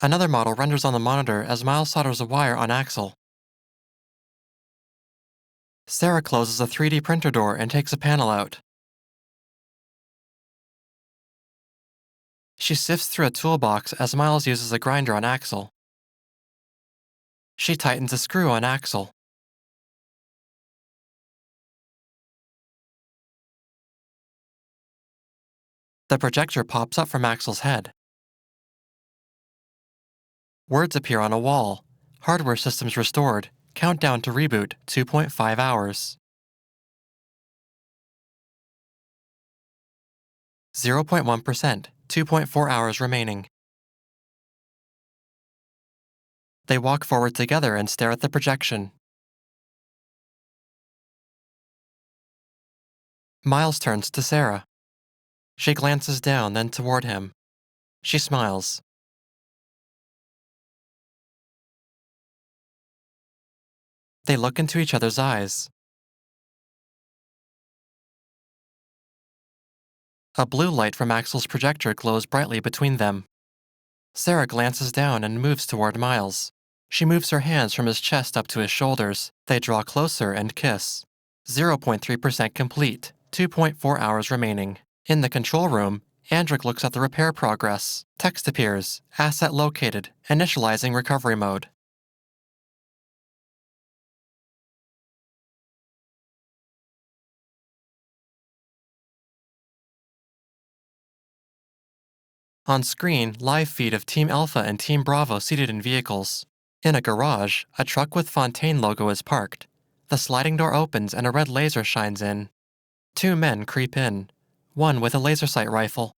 Another model renders on the monitor as Miles solders a wire on Axel. Sarah closes a 3D printer door and takes a panel out. She sifts through a toolbox as Miles uses a grinder on Axel. She tightens a screw on Axel. The projector pops up from Axel's head. Words appear on a wall. Hardware systems restored. Countdown to reboot, 2.5 hours. 0.1%, 2.4 hours remaining. They walk forward together and stare at the projection. Miles turns to Sarah. She glances down, then toward him. She smiles. They look into each other's eyes. A blue light from Axel's projector glows brightly between them. Sarah glances down and moves toward Miles. She moves her hands from his chest up to his shoulders. They draw closer and kiss. 0.3% complete, 2.4 hours remaining. In the control room, Andrick looks at the repair progress. Text appears, asset located, initializing recovery mode. On screen, live feed of Team Alpha and Team Bravo seated in vehicles. In a garage, a truck with Fontaine logo is parked. The sliding door opens and a red laser shines in. Two men creep in, one with a laser sight rifle.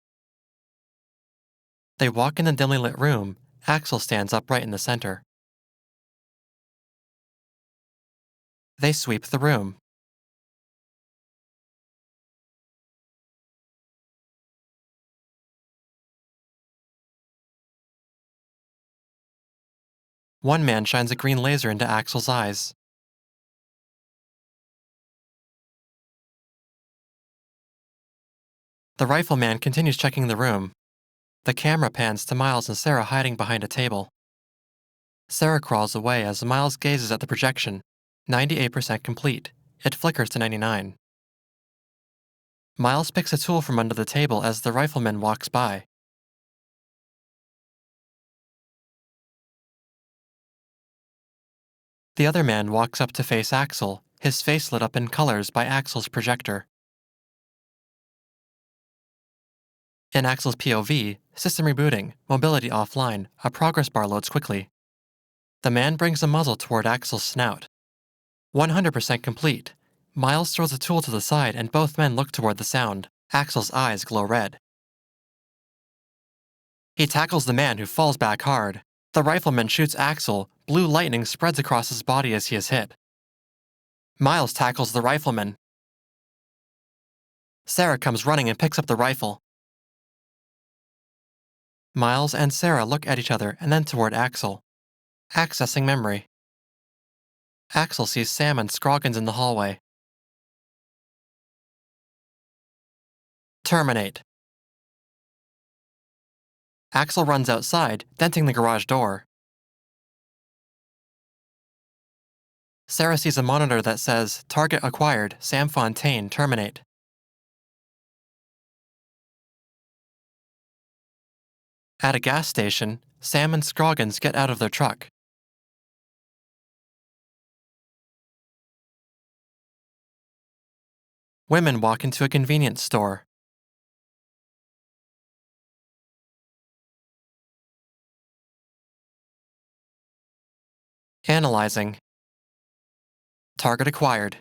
They walk in the dimly lit room. Axel stands upright in the center. They sweep the room. One man shines a green laser into Axel's eyes. The rifleman continues checking the room. The camera pans to Miles and Sarah hiding behind a table. Sarah crawls away as Miles gazes at the projection. 98% complete. It flickers to 99. Miles picks a tool from under the table as the rifleman walks by. The other man walks up to face Axel, his face lit up in colors by Axel's projector. In Axel's POV, system rebooting, mobility offline, a progress bar loads quickly. The man brings a muzzle toward Axel's snout. 100% complete. Miles throws a tool to the side and both men look toward the sound. Axel's eyes glow red. He tackles the man who falls back hard. The rifleman shoots Axel. Blue lightning spreads across his body as he is hit. Miles tackles the rifleman. Sarah comes running and picks up the rifle. Miles and Sarah look at each other and then toward Axel. Accessing memory. Axel sees Sam and Scroggins in the hallway. Terminate. Axel runs outside, denting the garage door. Sarah sees a monitor that says, Target acquired, Sam Fontaine, terminate. At a gas station, Sam and Scroggins get out of their truck. Women walk into a convenience store. Analyzing. Target acquired.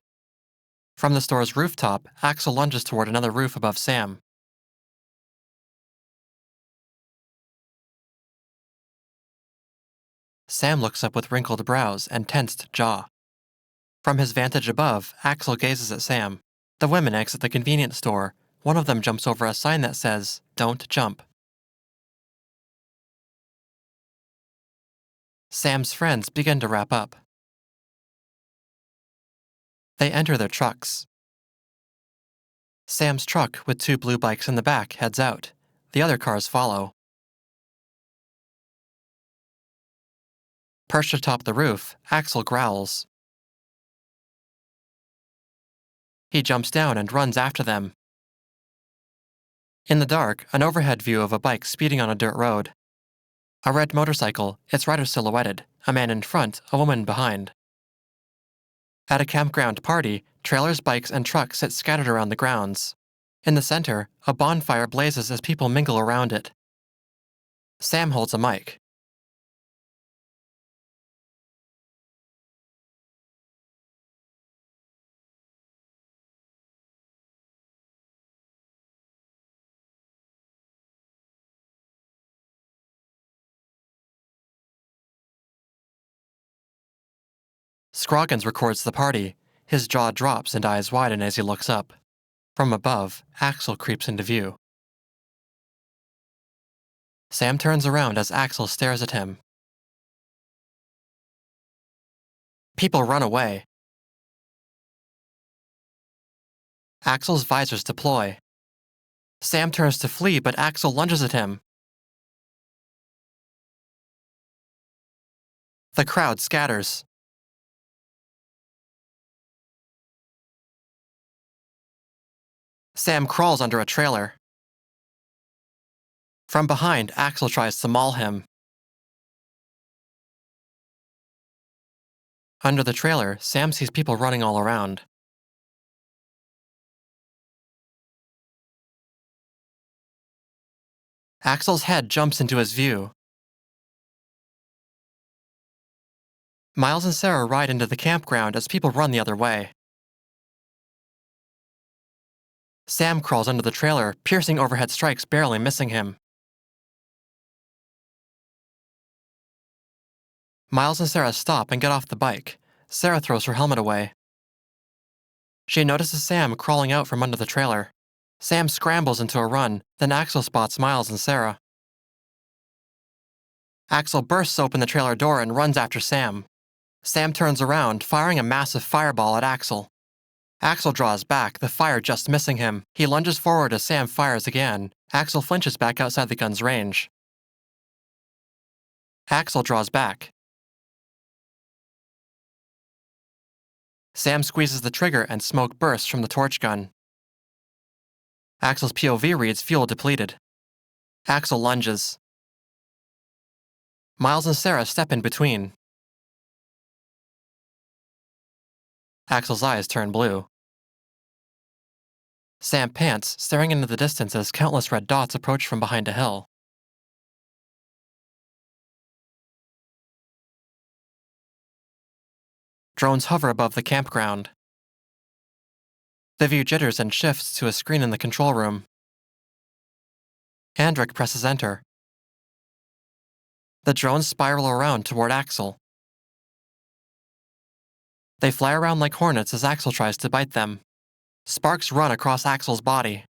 From the store's rooftop, Axel lunges toward another roof above Sam. Sam looks up with wrinkled brows and tensed jaw. From his vantage above, Axel gazes at Sam. The women exit the convenience store. One of them jumps over a sign that says, Don't jump. Sam's friends begin to wrap up. They enter their trucks. Sam's truck, with two blue bikes in the back, heads out. The other cars follow. Perched atop the roof, Axel growls. He jumps down and runs after them. In the dark, an overhead view of a bike speeding on a dirt road. A red motorcycle, its rider silhouetted, a man in front, a woman behind. At a campground party, trailers, bikes, and trucks sit scattered around the grounds. In the center, a bonfire blazes as people mingle around it. Sam holds a mic. Scroggins records the party. His jaw drops and eyes widen as he looks up. From above, Axel creeps into view. Sam turns around as Axel stares at him. People run away. Axel's visors deploy. Sam turns to flee, but Axel lunges at him. The crowd scatters. Sam crawls under a trailer. From behind, Axel tries to maul him. Under the trailer, Sam sees people running all around. Axel's head jumps into his view. Miles and Sarah ride into the campground as people run the other way. Sam crawls under the trailer, piercing overhead strikes barely missing him. Miles and Sarah stop and get off the bike. Sarah throws her helmet away. She notices Sam crawling out from under the trailer. Sam scrambles into a run, then Axel spots Miles and Sarah. Axel bursts open the trailer door and runs after Sam. Sam turns around, firing a massive fireball at Axel. Axel draws back, the fire just missing him. He lunges forward as Sam fires again. Axel flinches back outside the gun's range. Axel draws back. Sam squeezes the trigger and smoke bursts from the torch gun. Axel's POV reads fuel depleted. Axel lunges. Miles and Sarah step in between. Axel's eyes turn blue. Sam pants, staring into the distance as countless red dots approach from behind a hill. Drones hover above the campground. The view jitters and shifts to a screen in the control room. Andric presses enter. The drones spiral around toward Axel. They fly around like hornets as Axel tries to bite them. Sparks run across Axel's body.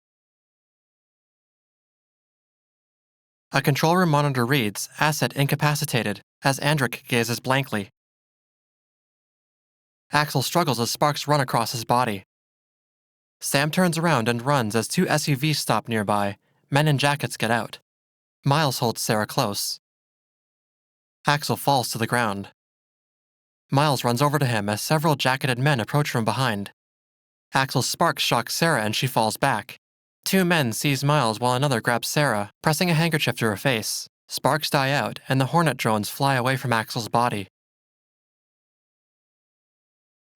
A control room monitor reads, "Asset incapacitated," as Andric gazes blankly. Axel struggles as sparks run across his body. Sam turns around and runs as two SUVs stop nearby. Men in jackets get out. Miles holds Sarah close. Axel falls to the ground. Miles runs over to him as several jacketed men approach from behind. Axel's sparks shock Sarah and she falls back. Two men seize Miles while another grabs Sarah, pressing a handkerchief to her face. Sparks die out and the Hornet drones fly away from Axel's body.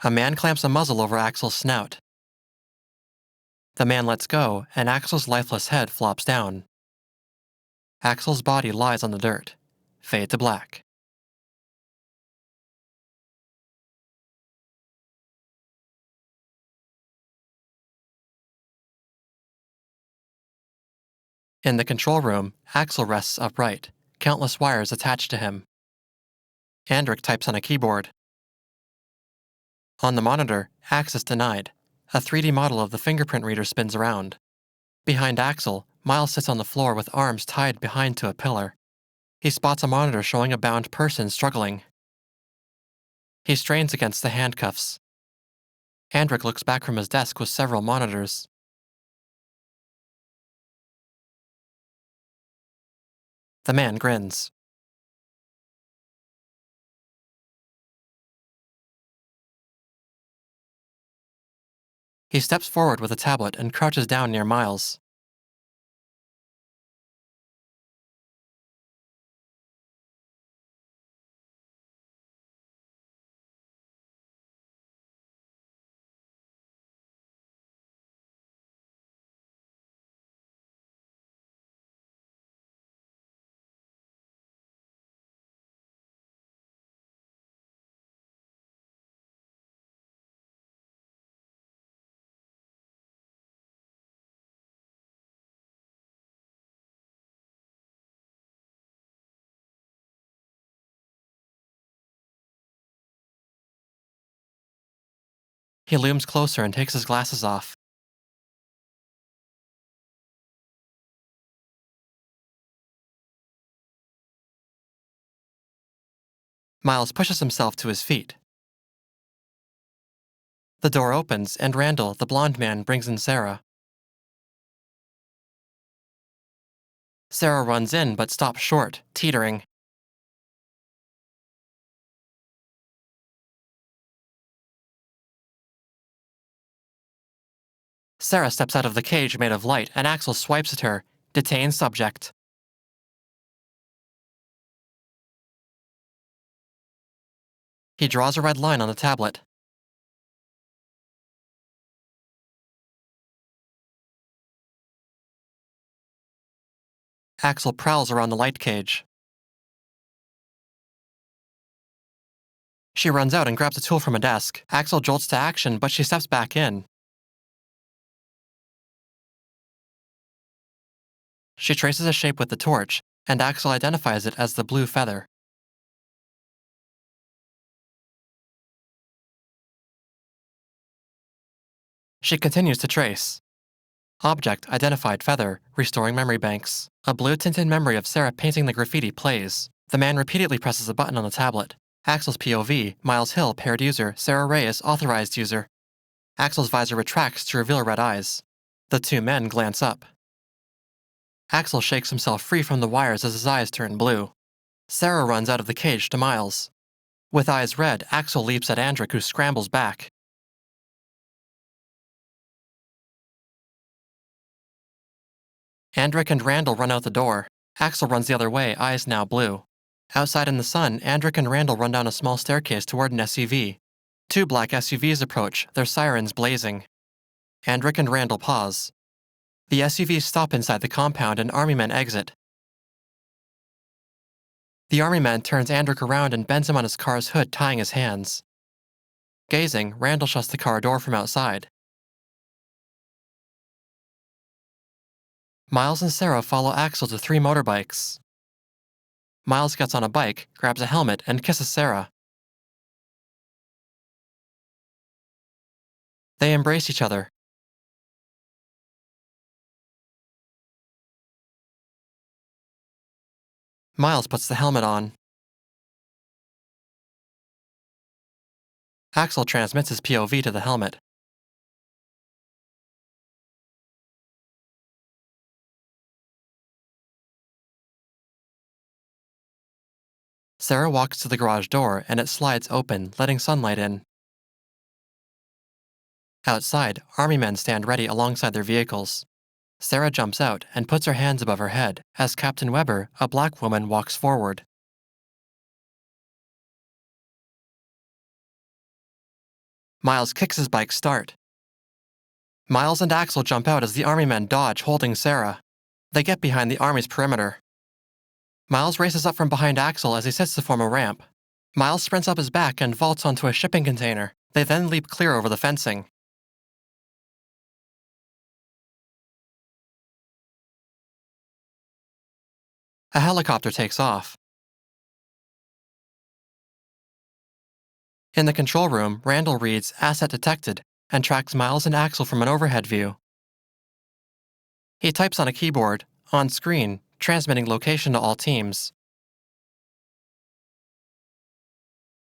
A man clamps a muzzle over Axel's snout. The man lets go, and Axel's lifeless head flops down. Axel's body lies on the dirt. Fade to black. In the control room, Axel rests upright, countless wires attached to him. Andric types on a keyboard. On the monitor, access denied. A 3D model of the fingerprint reader spins around. Behind Axel, Miles sits on the floor with arms tied behind to a pillar. He spots a monitor showing a bound person struggling. He strains against the handcuffs. Andric looks back from his desk with several monitors. The man grins. He steps forward with a tablet and crouches down near Miles. He looms closer and takes his glasses off. Miles pushes himself to his feet. The door opens, and Randall, the blonde man, brings in Sarah. Sarah runs in but stops short, teetering. Sarah steps out of the cage made of light, and Axel swipes at her. Detain subject. He draws a red line on the tablet. Axel prowls around the light cage. She runs out and grabs a tool from a desk. Axel jolts to action, but she steps back in. She traces a shape with the torch, and Axel identifies it as the blue feather. She continues to trace. Object identified feather, restoring memory banks. A blue-tinted memory of Sarah painting the graffiti plays. The man repeatedly presses a button on the tablet. Axel's POV, Miles Hill, paired user, Sarah Reyes, authorized user. Axel's visor retracts to reveal red eyes. The two men glance up. Axel shakes himself free from the wires as his eyes turn blue. Sarah runs out of the cage to Miles. With eyes red, Axel leaps at Andrik, who scrambles back. Andrik and Randall run out the door. Axel runs the other way, eyes now blue. Outside in the sun, Andrik and Randall run down a small staircase toward an SUV. Two black SUVs approach, their sirens blazing. Andrik and Randall pause. The SUVs stop inside the compound and army men exit. The army man turns Andrik around and bends him on his car's hood, tying his hands. Gazing, Randall shuts the car door from outside. Miles and Sarah follow Axel to 3 motorbikes. Miles gets on a bike, grabs a helmet, and kisses Sarah. They embrace each other. Miles puts the helmet on. Axel transmits his POV to the helmet. Sarah walks to the garage door, and it slides open, letting sunlight in. Outside, army men stand ready alongside their vehicles. Sarah jumps out and puts her hands above her head as Captain Weber, a black woman, walks forward. Miles kicks his bike start. Miles and Axel jump out as the army men dodge, holding Sarah. They get behind the army's perimeter. Miles races up from behind Axel as he sits to form a ramp. Miles sprints up his back and vaults onto a shipping container. They then leap clear over the fencing. A helicopter takes off. In the control room, Randall reads "Asset detected" and tracks Miles and Axel from an overhead view. He types on a keyboard, on screen, transmitting location to all teams.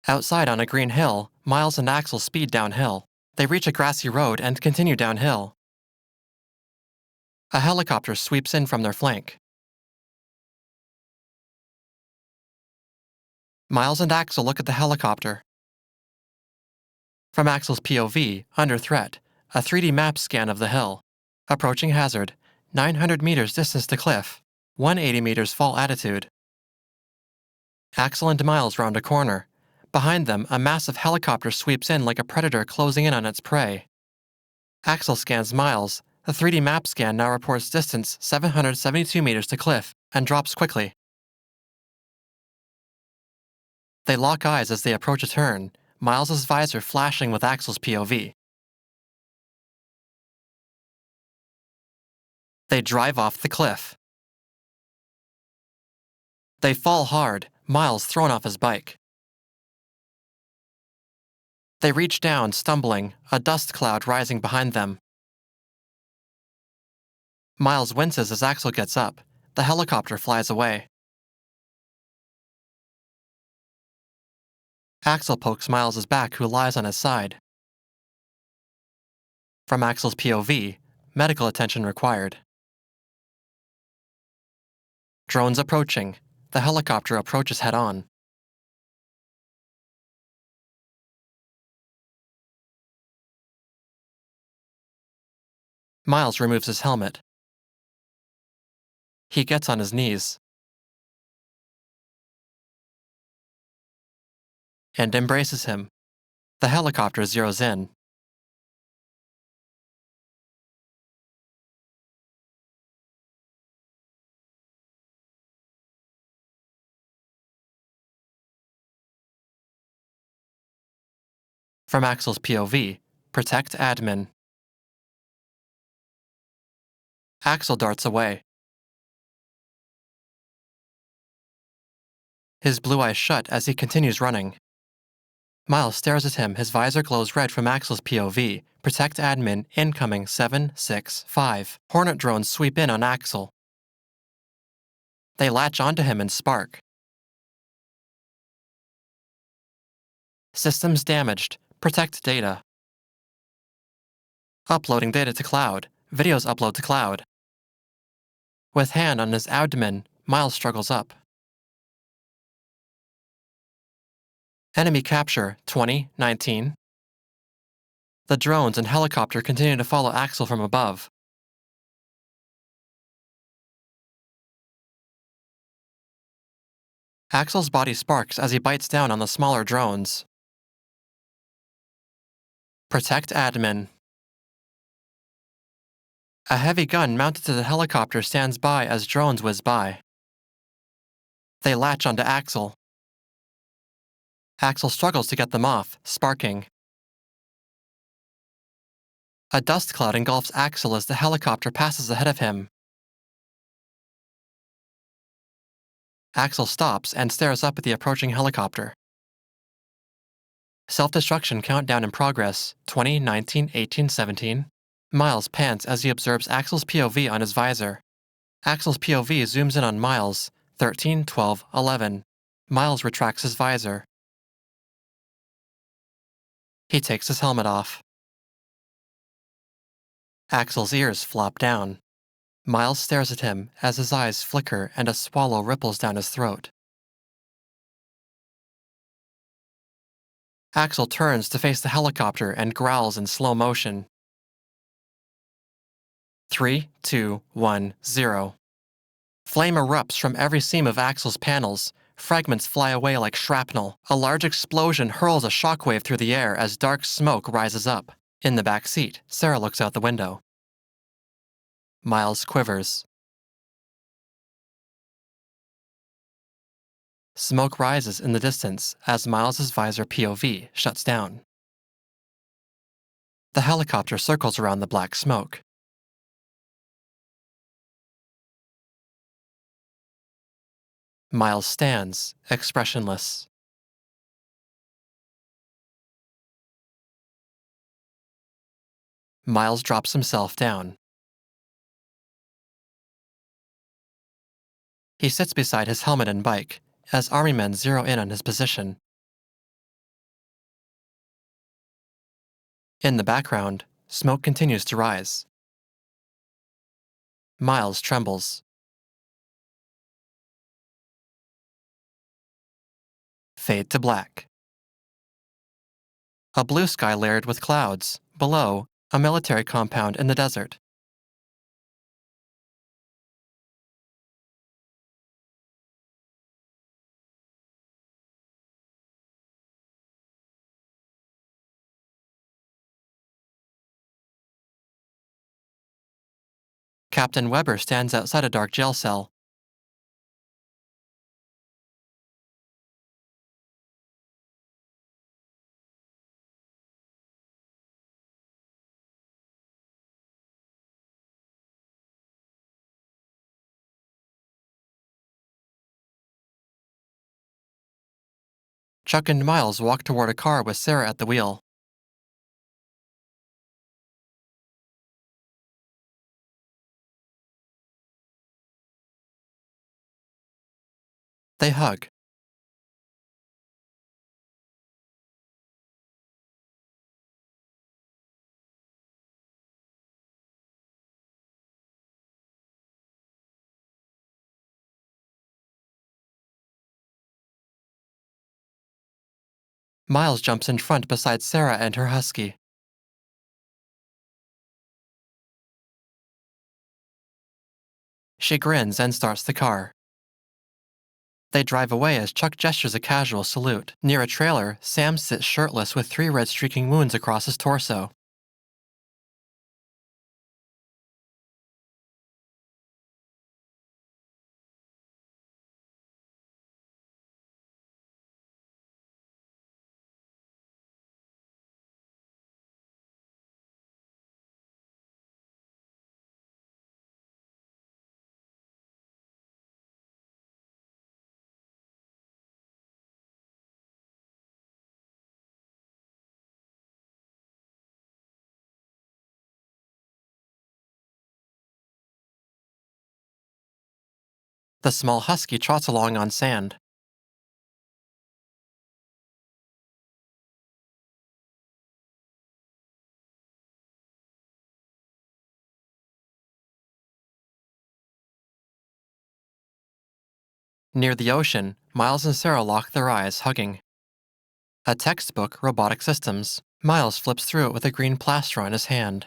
Outside on a green hill, Miles and Axel speed downhill. They reach a grassy road and continue downhill. A helicopter sweeps in from their flank. Miles and Axel look at the helicopter. From Axel's POV, under threat, a 3D map scan of the hill. Approaching hazard, 900 meters distance to cliff, 180 meters fall attitude. Axel and Miles round a corner. Behind them, a massive helicopter sweeps in like a predator closing in on its prey. Axel scans Miles. The 3D map scan now reports distance 772 meters to cliff and drops quickly. They lock eyes as they approach a turn, Miles' visor flashing with Axel's POV. They drive off the cliff. They fall hard, Miles thrown off his bike. They reach down, stumbling, a dust cloud rising behind them. Miles winces as Axel gets up. The helicopter flies away. Axel pokes Miles's back, who lies on his side. From Axel's POV, medical attention required. Drones approaching. The helicopter approaches head-on. Miles removes his helmet. He gets on his knees and embraces him. The helicopter zeroes in. From Axel's POV, protect admin. Axel darts away. His blue eyes shut as he continues running. Miles stares at him, his visor glows red from Axel's POV. Protect admin, incoming 765. Hornet drones sweep in on Axel. They latch onto him and spark. Systems damaged. Protect data. Uploading data to cloud. Videos upload to cloud. With hand on his abdomen, Miles struggles up. Enemy capture 2019. The drones and helicopter continue to follow Axel from above. Axel's body sparks as he bites down on the smaller drones. Protect admin. A heavy gun mounted to the helicopter stands by as drones whiz by. They latch onto Axel. Axel struggles to get them off, sparking. A dust cloud engulfs Axel as the helicopter passes ahead of him. Axel stops and stares up at the approaching helicopter. Self-destruction countdown in progress, 20, 19, 18, 17. Miles pants as he observes Axel's POV on his visor. Axel's POV zooms in on Miles, 13, 12, 11. Miles retracts his visor. He takes his helmet off. Axel's ears flop down. Miles stares at him as his eyes flicker and a swallow ripples down his throat. Axel turns to face the helicopter and growls in slow motion. 3, 2, 1, 0. Flame erupts from every seam of Axel's panels. Fragments fly away like shrapnel. A large explosion hurls a shockwave through the air as dark smoke rises up. In the back seat, Sarah looks out the window. Miles quivers. Smoke rises in the distance as Miles's visor POV shuts down. The helicopter circles around the black smoke. Miles stands, expressionless. Miles drops himself down. He sits beside his helmet and bike as army men zero in on his position. In the background, smoke continues to rise. Miles trembles. Fade to black. A blue sky layered with clouds. Below, a military compound in the desert. Captain Weber stands outside a dark jail cell. Chuck and Miles walk toward a car with Sarah at the wheel. They hug. Miles jumps in front beside Sarah and her husky. She grins and starts the car. They drive away as Chuck gestures a casual salute. Near a trailer, Sam sits shirtless with 3 red streaking wounds across his torso. The small husky trots along on sand. Near the ocean, Miles and Sarah lock their eyes, hugging. A textbook, Robotic Systems. Miles flips through it with a green plaster on his hand.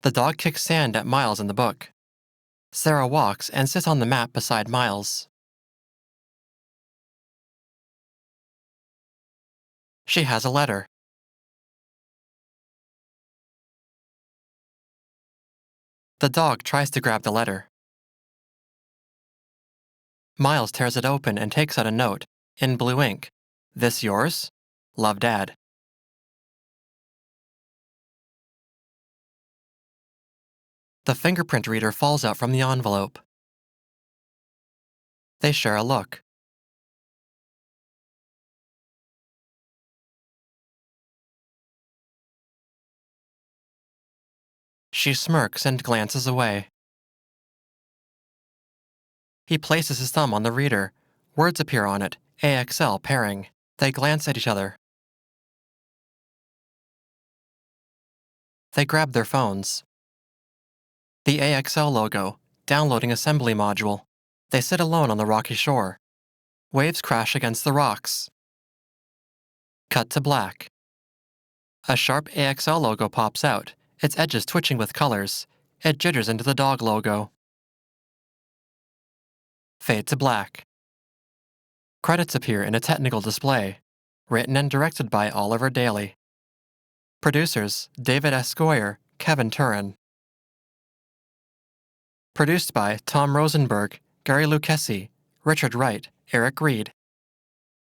The dog kicks sand at Miles in the book. Sarah walks and sits on the mat beside Miles. She has a letter. The dog tries to grab the letter. Miles tears it open and takes out a note, in blue ink. This yours? Love, Dad. The fingerprint reader falls out from the envelope. They share a look. She smirks and glances away. He places his thumb on the reader. Words appear on it, AXL pairing. They glance at each other. They grab their phones. The AXL logo, downloading assembly module. They sit alone on the rocky shore. Waves crash against the rocks. Cut to black. A sharp AXL logo pops out, its edges twitching with colors. It jitters into the dog logo. Fade to black. Credits appear in a technical display. Written and directed by Oliver Daly. Producers David S. Goyer, Kevin Turin. Produced by Tom Rosenberg, Gary Lucchesi, Richard Wright, Eric Reed.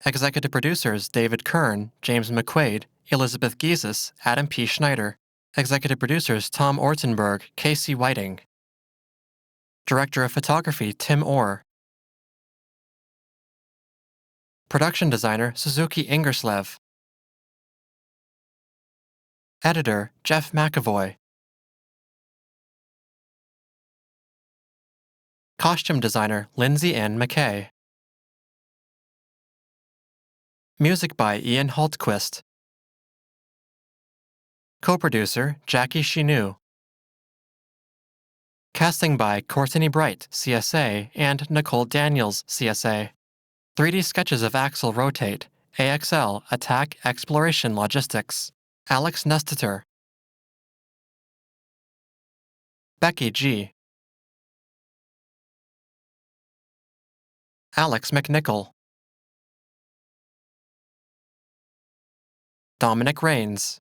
Executive producers David Kern, James McQuaid, Elizabeth Giesis, Adam P. Schneider. Executive producers Tom Ortenberg, Casey Whiting. Director of Photography Tim Orr. Production designer Suzuki Ingerslev. Editor Jeff McAvoy. Costume designer Lindsay Ann McKay. Music by Ian Hultquist. Co-producer Jackie Chinu. Casting by Courtney Bright, CSA, and Nicole Daniels, CSA. 3D sketches of Axel Rotate, AXL, Attack Exploration Logistics. Alex Nesteter. Becky G. Alex McNichol. Dominic Rains.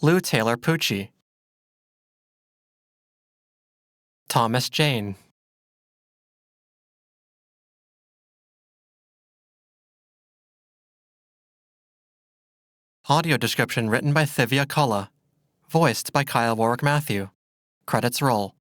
Lou Taylor Pucci. Thomas Jane. Audio description written by Thivia Culla. Voiced by Kyle Warwick-Mathieu. Credits roll.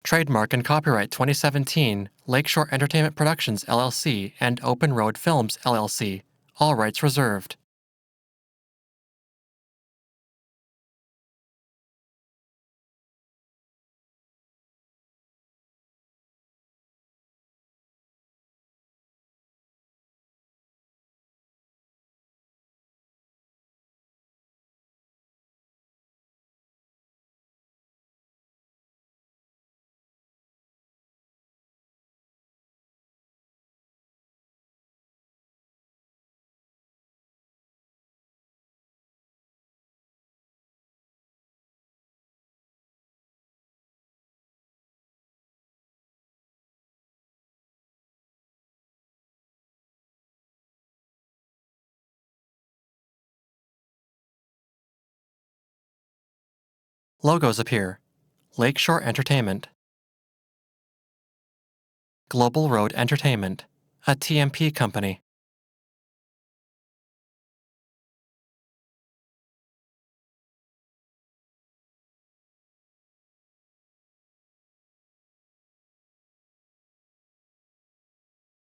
Trademark and copyright 2017, Lakeshore Entertainment Productions LLC and Open Road Films LLC. All rights reserved. Logos appear. Lakeshore Entertainment. Global Road Entertainment, a TMP company.